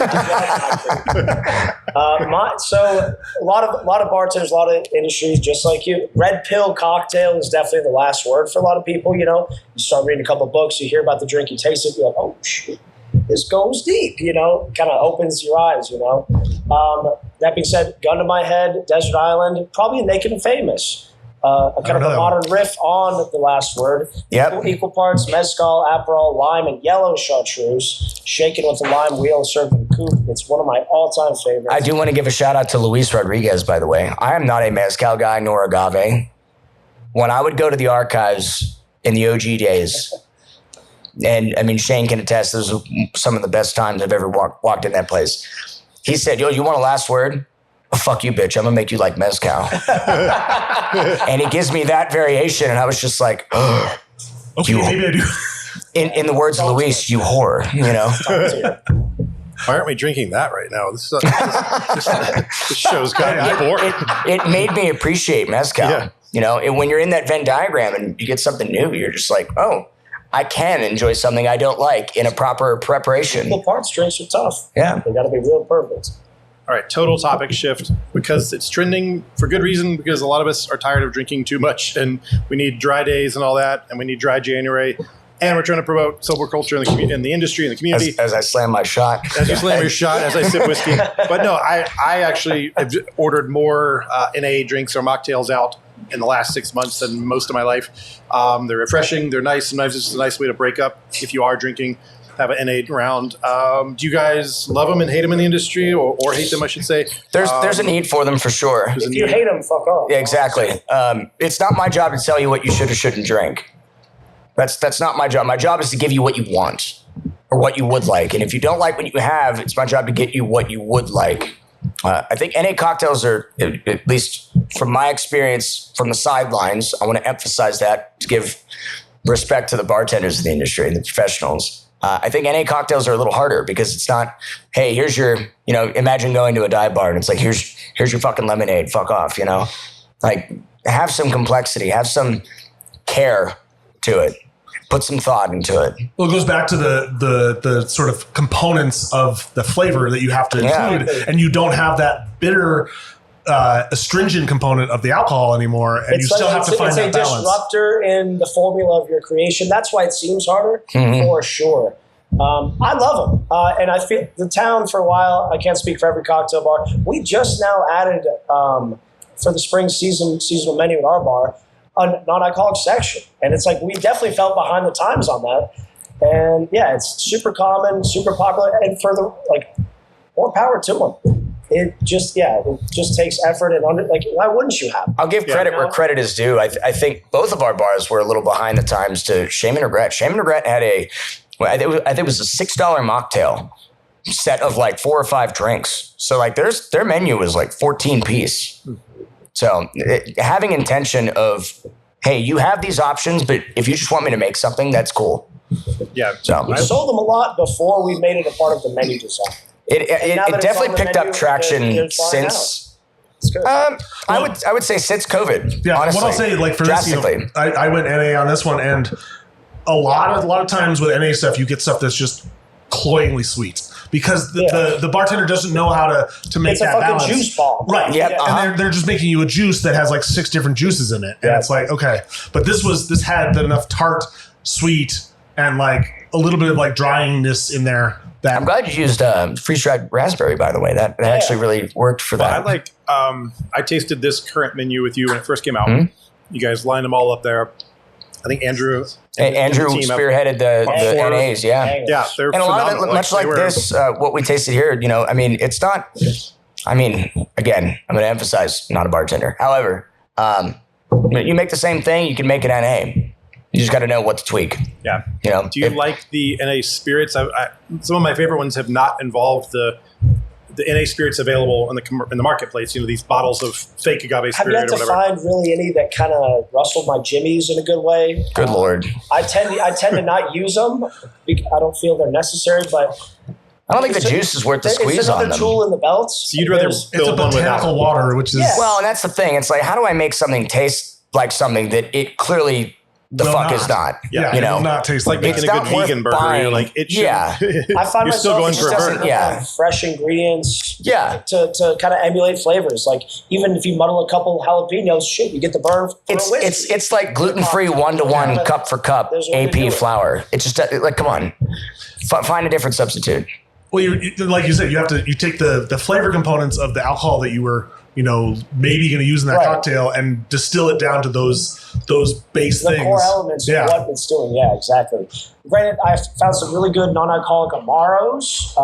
So a lot of bartenders, a lot of industries, just like you. Red pill cocktail is definitely the last word for a lot of people. You know, you start reading a couple of books, you hear about the drink, you taste it, you're like, oh shit, this goes deep. You know, kind of opens your eyes. You know. That being said, gun to my head, desert island, probably Naked and Famous. A kind of a modern riff on the last word. Yep. Equal parts mezcal, Aperol, lime, and yellow chartreuse, shaken with a lime wheel and served in coupe. It's one of my all-time favorites. I do want to give a shout out to Luis Rodriguez, by the way. I am not a mezcal guy nor agave. When I would go to the archives in the OG days, and I mean, Shayne can attest, those are some of the best times I've ever walked in that place. He said, yo, you want a last word? Oh, fuck you, bitch. I'm going to make you like mezcal. And he gives me that variation, and I was just like, oh, okay, maybe I do. In the words of Luis, you whore, you know? Why aren't we drinking that right now? This show's got boring. It made me appreciate mezcal. Yeah. You know, when you're in that Venn diagram and you get something new, you're just like, oh, I can enjoy something I don't like in a proper preparation. Equal parts drinks are tough. Yeah. They got to be real perfect. All right, total topic shift because it's trending for good reason because a lot of us are tired of drinking too much and we need dry days and all that and we need dry January and we're trying to promote sober culture in the in the industry and the community. As I slam my shot. As you slam your shot, as I sip whiskey. But no, I actually have ordered more NA drinks or mocktails out in the last 6 months than most of my life. They're refreshing. They're nice. Sometimes it's a nice way to break up if you are drinking. Have an NA round. Do you guys love them and hate them in the industry, or hate them, I should say? There's a need for them for sure. If you hate them, fuck off. Yeah, exactly. It's not my job to tell you what you should or shouldn't drink. That's not my job. My job is to give you what you want or what you would like. And if you don't like what you have, it's my job to get you what you would like. I think NA cocktails are, at least from my experience from the sidelines, I want to emphasize that to give respect to the bartenders in the industry and the professionals. I think NA cocktails are a little harder because it's not, hey, here's your, you know, imagine going to a dive bar and it's like, here's your fucking lemonade, fuck off, you know? Like, have some complexity, have some care to it, put some thought into it. Well, it goes back to the sort of components of the flavor that you have to include, and you don't have that bitter, astringent component of the alcohol anymore, and you still have to find that balance. It's a disruptor in the formula of your creation. That's why it seems harder, for sure. I love them, and I feel the town for a while. I can't speak for every cocktail bar. We just now added for the spring seasonal menu at our bar a non-alcoholic section, and it's like we definitely felt behind the times on that. And yeah, it's super common, super popular, and for the more power to them. It just takes effort and why wouldn't you have? I'll give credit where credit is due. I think both of our bars were a little behind the times to Shame and Regret. Shame and Regret had I think it was a $6 mocktail set of 4 or 5 drinks. So their menu was 14 piece. So having intention of, hey, you have these options, but if you just want me to make something, that's cool. Yeah. So we sold them a lot before we made it a part of the menu design. It definitely picked up traction since. I would say since COVID. Yeah, honestly, what I'll say, for this, I went NA on this one, and a lot of times with NA stuff, you get stuff that's just cloyingly sweet because the bartender doesn't know how to make that balance. It's a fucking juice ball, right? Yeah, and they're just making you a juice that has 6 different juices in it, and it's okay, but this had enough tart, sweet, and a little bit of dryingness in there. I'm glad you used freeze-dried raspberry, by the way. That actually really worked for that. I tasted this current menu with you when it first came out. Mm-hmm. You guys lined them all up there. I think Andrew Andrew team have- spearheaded the four- NAs, yeah. Yeah, they're And a lot of phenomenal. it, much they like were- this, what we tasted here, I mean, it's not, again, I'm going to emphasize not a bartender. However, you make the same thing, you can make an NA. You just got to know what to tweak. Yeah. Do you if- like the NA spirits? Some of my favorite ones have not involved the NA spirits available in the marketplace. These bottles of fake agave I've spirit yet or to whatever. find really any that kind of rustled my jimmies in a good way. Good Lord. I tend to not use them. I don't feel they're necessary, but I don't think the juice is worth the squeeze it's another on them. tool in the belt. So you'd rather It's a build one without. botanical water, which is Yeah. Well, and that's the thing. It's like, how do I make something taste like something that it clearly the Will fuck not. is not? yeah, you it know, will not taste It's like like making It's a not good worth vegan burger. buying. You're like, it should. Yeah. I find You're still myself going for a just burger. Yeah. fresh ingredients. Yeah. To kind of emulate flavors. Like even if you muddle a couple jalapenos, shit, you get the burn. For a whiskey. It's like gluten-free 1-to-1 cup for cup There's a way to do AP it. flour. It's just like, come on, find a different substitute. Well, like you said, you take the flavor components of the alcohol that you were, maybe going to use in that Right. cocktail and distill it down to those base the things. core elements Yeah. of what it's doing. Yeah, exactly. Granted, I found some really good non-alcoholic Amaros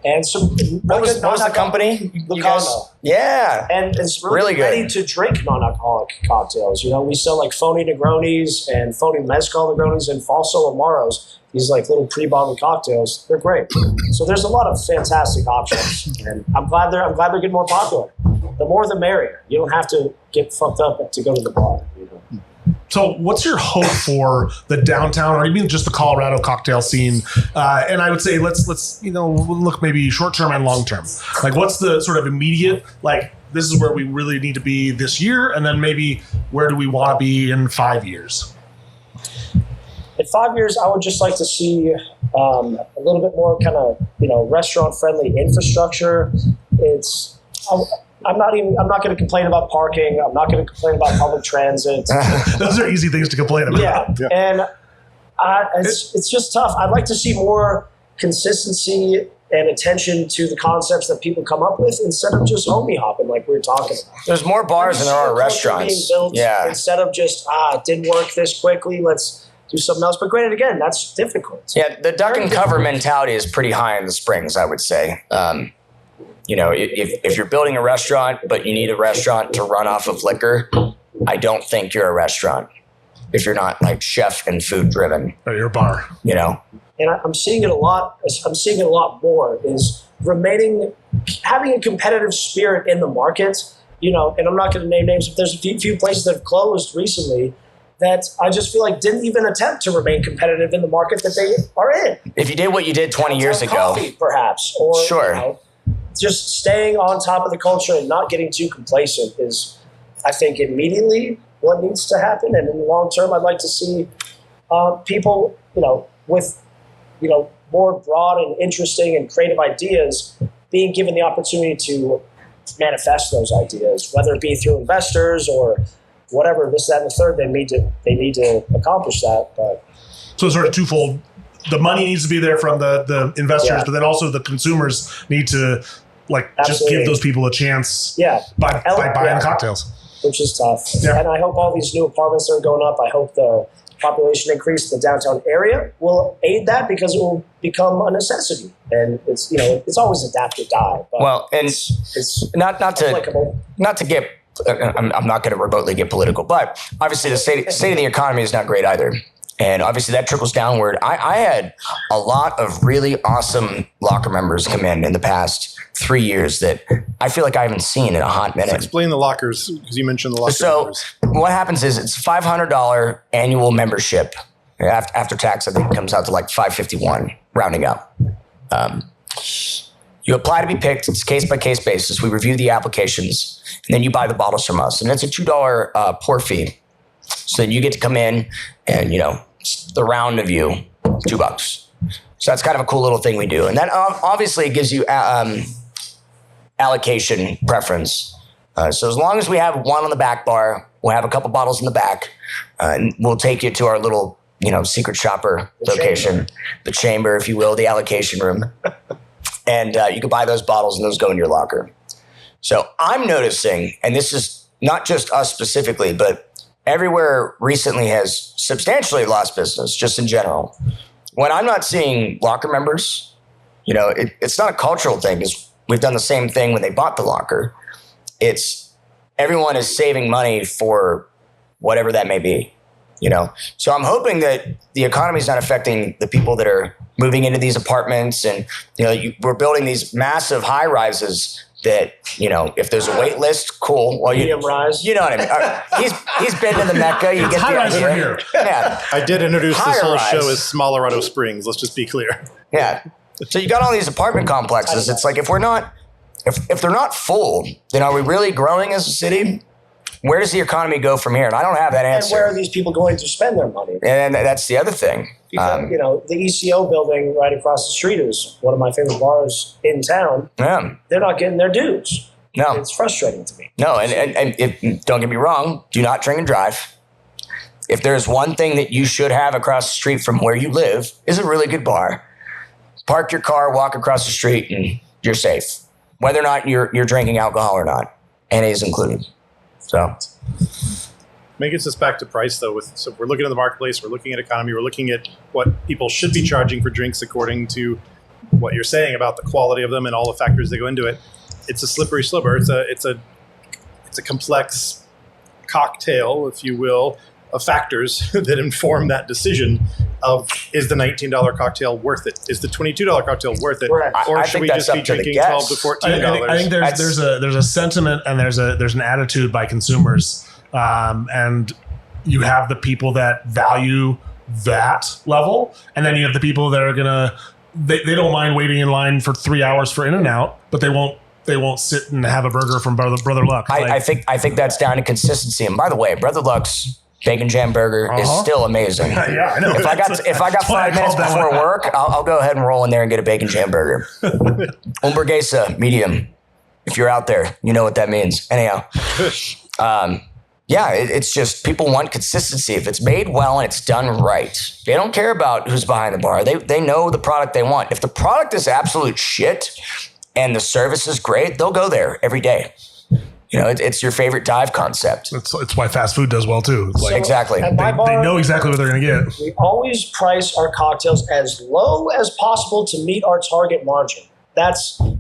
and some really What was good the company? You guys? Lucano. Yeah. And it's really, Really good. ready to drink non-alcoholic cocktails. We sell like phony Negronis and phony mezcal Negronis and falso Amaros. These like little pre-bottled cocktails. They're great. So there's a lot of fantastic options, and I'm glad they're getting more popular. The more, the merrier. You don't have to get fucked up to go to the bar. So, what's your hope for the downtown, or even just the Colorado cocktail scene? And I would say let's look maybe short term and long term. Like, what's the sort of immediate this is where we really need to be this year, and then maybe where do we want to be in 5 years? In 5 years, I would just like to see a little bit more kind of restaurant-friendly infrastructure. I'm not going to complain about parking. I'm not going to complain about public transit. Those are easy things to complain about. Yeah, and it's just tough. I'd like to see more consistency and attention to the concepts that people come up with instead of just homie hopping like we were talking about. There's more bars than there are Culture restaurants. being built Yeah. Instead of just it didn't work this quickly. Let's do something else. But granted, again, that's difficult. Yeah, the duck and cover mentality is pretty high in the Springs, I would say. If you're building a restaurant, but you need a restaurant to run off of liquor, I don't think you're a restaurant. If you're not like chef and food driven, Or your bar. And I'm seeing it a lot. I'm seeing it a lot more. Is having a competitive spirit in the market. And I'm not going to name names, but there's a few places that have closed recently that I just feel like didn't even attempt to remain competitive in the market that they are in. if you did what you did 20 years ago, Coffee, perhaps, or Sure. just staying on top of the culture and not getting too complacent is, I think, immediately what needs to happen. And in the long term, I'd like to see people, with more broad and interesting and creative ideas being given the opportunity to manifest those ideas, whether it be through investors or whatever, this, that, and the third. They need to accomplish that. But So it's sort of twofold. The money needs to be there from the investors, Yeah. but then also the consumers need to just Absolutely. give those people a chance yeah, by buying the cocktails. which is tough. Yeah. And I hope all these new apartments that are going up, I hope the population increase in the downtown area will aid that, because it will become a necessity. And it's always adapt or die. But well, and it's not to applicable. not to get, I'm not going to remotely get political, but obviously the state of the economy is not great either. And obviously that trickles downward. I had a lot of really awesome locker members come in the past 3 years that I feel like I haven't seen in a hot minute. Explain the lockers, because you mentioned the locker So numbers. what happens is it's $500 annual membership. After tax, I think it comes out to like $551, rounding up. You apply to be picked. It's case by case basis. We review the applications, and then you buy the bottles from us. And it's a $2 pour fee. So then you get to come in, and the round of you, $2. So that's kind of a cool little thing we do. And that obviously gives you allocation preference. So as long as we have one on the back bar, we'll have a couple bottles in the back, and we'll take you to our little, secret shopper location, the chamber, if you will, the allocation room. And you can buy those bottles, and those go in your locker. So I'm noticing, and this is not just us specifically, but everywhere recently has substantially lost business, just in general. When I'm not seeing locker members, it's not a cultural thing, because we've done the same thing when they bought the locker. It's everyone is saving money for whatever that may be, So I'm hoping that the economy is not affecting the people that are moving into these apartments, and we're building these massive high rises that, if there's a wait list, cool. Well, medium rise. You know what I mean? He's been to the Mecca. You get high the rise idea. from here. Yeah. I did introduce this Higher whole rise. show as Smolorado Springs. Let's just be clear. Yeah. So you got all these apartment complexes. It's like, if they're not full, then are we really growing as a city? Where does the economy go from here? And I don't have that answer. And where are these people going to spend their money? And that's the other thing. Because, the ECO building right across the street is one of my favorite bars in town. Yeah. They're not getting their dues. No. It's frustrating to me. No, and don't get me wrong, do not drink and drive. If there's one thing that you should have across the street from where you live, is a really good bar. Park your car, walk across the street, and you're safe. Whether or not you're drinking alcohol or not. NA is included. So Maybe gets us back to price, though. So we're looking at the marketplace, we're looking at economy, we're looking at what people should be charging for drinks according to what you're saying about the quality of them and all the factors that go into it. It's a slippery slope. It's a complex cocktail, if you will, of factors that inform that decision of, is the $19 cocktail worth it? Is the $22 cocktail worth it? Correct. Or I should think we that's just be up to the drinking $12 guest. to $14? I think there's a sentiment, and there's an attitude by consumers, and you have the people that value that level, and then you have the people that are they don't mind waiting in line for 3 hours for In-N-Out, but they won't sit and have a burger from Brother Luck. I think that's down to consistency. And by the way, Brother Luck's bacon jam burger is still amazing. Yeah, I know. If I got 5 minutes before work, I'll go ahead and roll in there and get a bacon jam burger. Hamburguesa, medium. If you're out there, you know what that means. Anyhow, it's just people want consistency. If it's made well and it's done right, they don't care about who's behind the bar. They know the product they want. If the product is absolute shit and the service is great, they'll go there every day. It's your favorite dive concept. It's why fast food does well too. It's like, Exactly. At my bar, they know exactly what they're going to get. we always price our cocktails as low as possible to meet our target margin.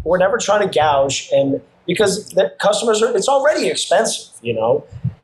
We're never trying to gouge, and because the customers it's already expensive,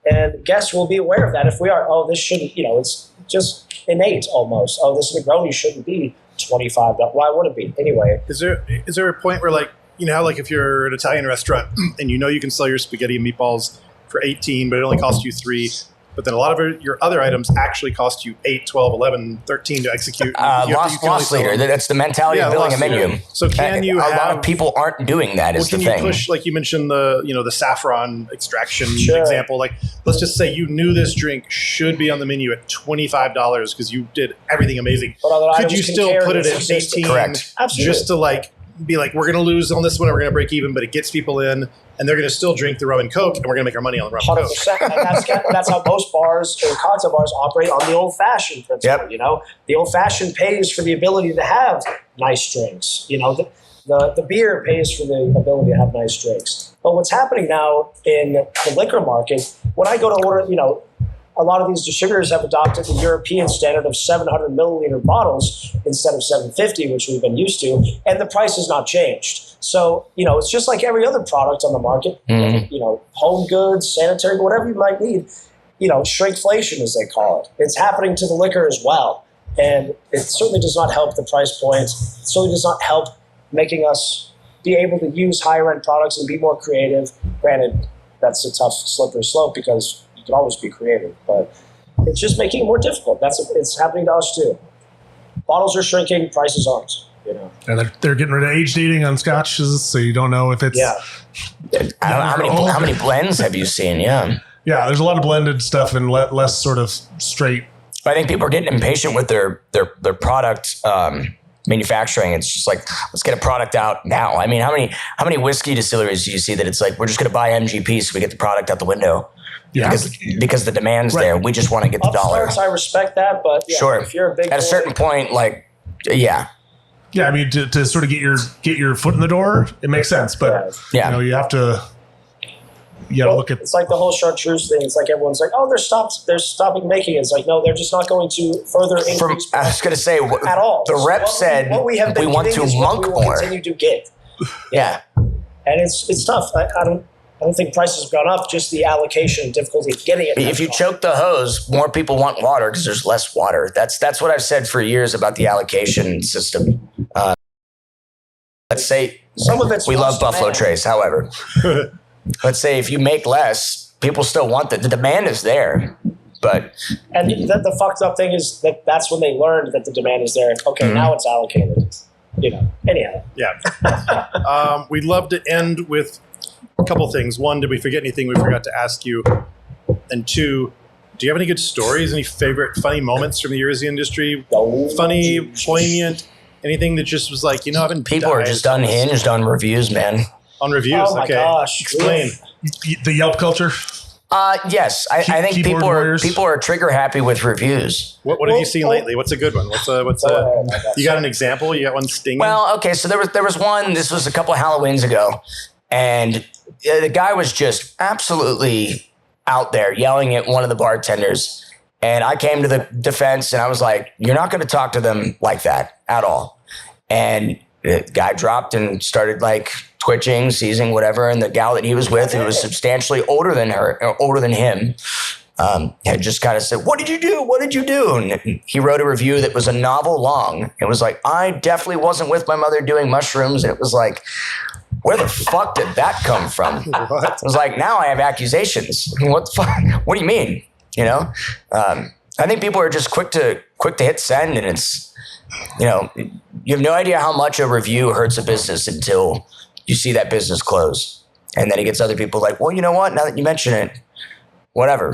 and guests will be aware of that. If we are, this shouldn't, it's just innate almost. This Negroni shouldn't be $25. Why would it be? Anyway. Is there a point where, like, if you're an Italian restaurant and you can sell your spaghetti and meatballs for $18, but it only costs you $3, but then a lot of your other items actually cost you $8, $12, $11, $13 to execute. Loss leader. That's the mentality of building a menu. So can you a lot of people aren't doing that is the thing. Can you push, like you mentioned, the saffron extraction Sure. example? Like, let's just say you knew this drink should be on the menu at $25 because you did everything amazing. But other Could items you can still carry put it this at existing- 18? Correct. Absolutely. Just to be like, we're going to lose on this one, and we're going to break even, but it gets people in, and they're going to still drink the rum and Coke, and we're going to make our money on the rum and Coke. 100%. And that's how most bars and cocktail bars operate on the old-fashioned principle. Yep. The old-fashioned pays for the ability to have nice drinks. The beer pays for the ability to have nice drinks. But what's happening now in the liquor market, when I go to order, a lot of these distributors have adopted the European standard of 700 milliliter bottles instead of 750, which we've been used to, and the price has not changed. So, it's just like every other product on the market, home goods, sanitary, whatever you might need, shrinkflation, as they call it. It's happening to the liquor as well. And it certainly does not help the price point. It certainly does not help making us be able to use higher end products and be more creative. Granted, that's a tough slippery slope because can always be creative, but it's just making it more difficult. It's happening to us too. Bottles are shrinking, prices aren't. And they're getting rid of age dating on scotches, so you don't know if it's How many blends have you seen? Yeah. There's a lot of blended stuff and less sort of straight. I think people are getting impatient with their product manufacturing. It's just like, let's get a product out now. I mean, how many whiskey distilleries do you see that it's like, we're just going to buy MGP so we get the product out the window? Yeah. Because the demand's there. We just want to get the dollar. Upstarts, I respect that, but Sure. if you're a big at a certain point, Yeah, I mean, to sort of get your foot in the door, it makes sense. But Yeah. you have to you got to look at. It's like the whole chartreuse thing. It's like everyone's like, oh, they're stopping making it. It's like, no, they're just not going to further increase. I was going to say at all. The rep said what we have been want to monk we will more. Continue to get. Yeah, and it's tough. I don't think prices have gone up. Just the allocation and difficulty of getting it. If you choke the hose, more people want water because there's less water. That's what I've said for years about the allocation system. Let's say some of it's we love Buffalo Trace. However, let's say if you make less, people still want the demand is there. But the fucked up thing is that's when they learned that the demand is there. Okay, now it's allocated. Anyhow. Yeah. We'd love to end with a couple things. One, did we forget anything we forgot to ask you? And two, do you have any good stories? Any favorite funny moments from the years in the industry? Funny, poignant, anything that just was like, I've been people are just unhinged on reviews, man. On reviews, oh my gosh. Explain. The Yelp culture. Yes, I think people are trigger happy with reviews. What have you seen lately? What's a good one? You got an example? You got one stinging? Well, okay, so there was one. This was a couple of Halloweens ago, and the guy was just absolutely out there yelling at one of the bartenders. And I came to the defense, and I was like, "You're not going to talk to them like that at all." And the guy dropped and started like twitching, seizing, whatever. And the gal that he was with, who was substantially older than him, had just kind of said, "What did you do? What did you do?" And he wrote a review that was a novel long. It was like, "I definitely wasn't with my mother doing mushrooms." And it was like, where the fuck did that come from? What? It was like, now I have accusations. What the fuck? What do you mean? I think people are just quick to hit send, and it's, you have no idea how much a review hurts a business until you see that business close. And then it gets other people like, well, you know what? Now that you mention it, whatever,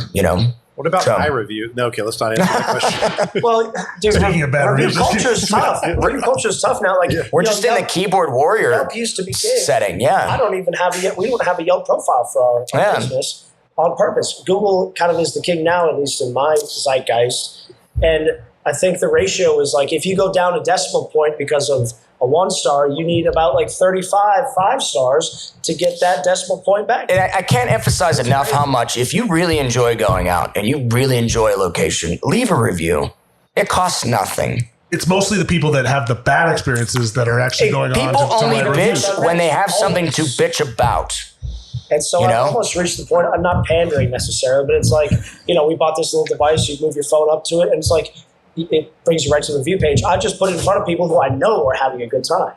What about my review? No, okay, let's not answer that question. Well, dude, Speaking of bad review reviews, culture is tough. Review culture is tough now. Like we're just in the keyboard warrior Yelp used to be big. setting. Yeah. I don't even have we don't have a Yelp profile for our business on purpose. Google kind of is the king now, at least in my zeitgeist. And I think the ratio is like, if you go down a decimal point because of a 1-star, you need about like 35 5-stars to get that decimal point back. And I can't emphasize enough how much, if you really enjoy going out and you really enjoy a location, leave a review. It costs nothing. It's mostly the people that have the bad experiences that are actually going on. People only write bitch reviews. when they have something to bitch about. And so I've almost reached the point, I'm not pandering necessarily, but it's like, we bought this little device, you move your phone up to it, and it's like, it brings you right to the review page. I just put it in front of people who I know are having a good time,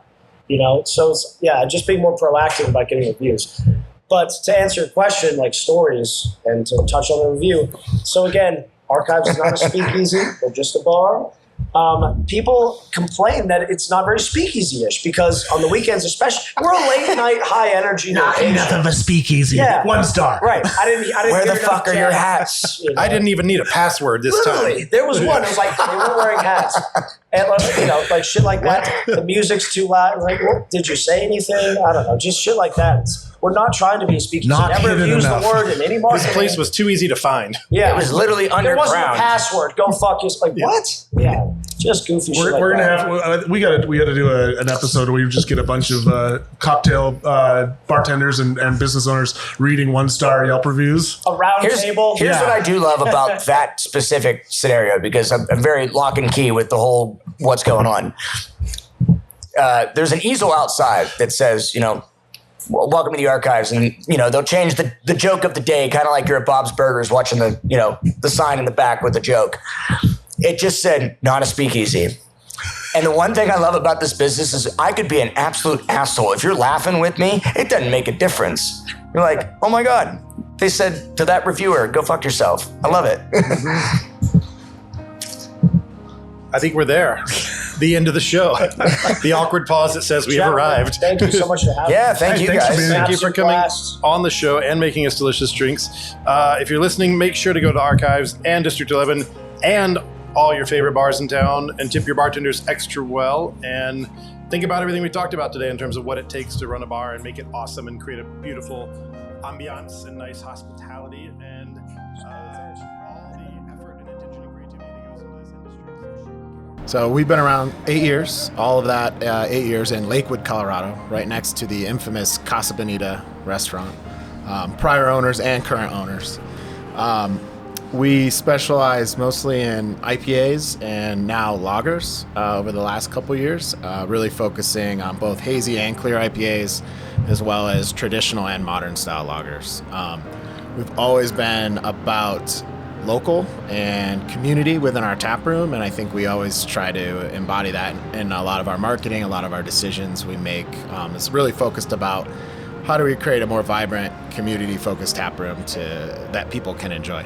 So it's, just being more proactive about getting reviews. But to answer your question, like stories and to touch on the review. So again, Archives is not a speakeasy, they're just a bar. People complain that it's not very speakeasy-ish because on the weekends, especially, we're a late night, high energy. Not enough of a speakeasy. Yeah. 1-star. Right. I didn't. Where the fuck are your hats? I didn't even need a password this Literally, time. there was one. It was like they weren't wearing hats, and like shit like that. The music's too loud. Like, well, did you say anything? I don't know. Just shit like that. We're not trying to be speakeasy. Not Never hidden used enough. the word in any marketing. This place was too easy to find. Yeah, It was literally there wasn't a underground. password. Go fuck yourself. Like what? Yeah, just goofy shit. We're like gonna that. have we got to do an episode where we just get a bunch of cocktail bartenders and business owners reading 1-star Yelp reviews. A round table. Here's what I do love about that specific scenario, because I'm very lock and key with the whole what's going on. There's an easel outside that says, welcome to the Archives, and they'll change the joke of the day, kind of like you're at Bob's Burgers watching the sign in the back with the joke. It just said not a speakeasy. And the one thing I love about this business is I could be an absolute asshole. If you're laughing with me, it doesn't make a difference. You're like, oh my God, they said to that reviewer, go fuck yourself. I love it. I think we're there. The end of the show. The awkward pause that says we have arrived. Thank you so much for having me. Yeah, thank you thanks for guys. being Thank you for coming Blast. on the show and making us delicious drinks. If you're listening, make sure to go to Archives and District 11 and all your favorite bars in town and tip your bartenders extra well. And think about everything we talked about today in terms of what it takes to run a bar and make it awesome and create a beautiful ambiance and nice hospitality and all the effort and attention and creativity that goes into this industry. So we've been around 8 years, all of that 8 years in Lakewood, Colorado, right next to the infamous Casa Bonita restaurant. prior owners and current owners. We specialize mostly in IPAs and now lagers over the last couple years, really focusing on both hazy and clear IPAs, as well as traditional and modern style lagers. We've always been about local and community within our tap room, and I think we always try to embody that in a lot of our marketing, a lot of our decisions we make. It's really focused about how do we create a more vibrant, community-focused tap room that people can enjoy.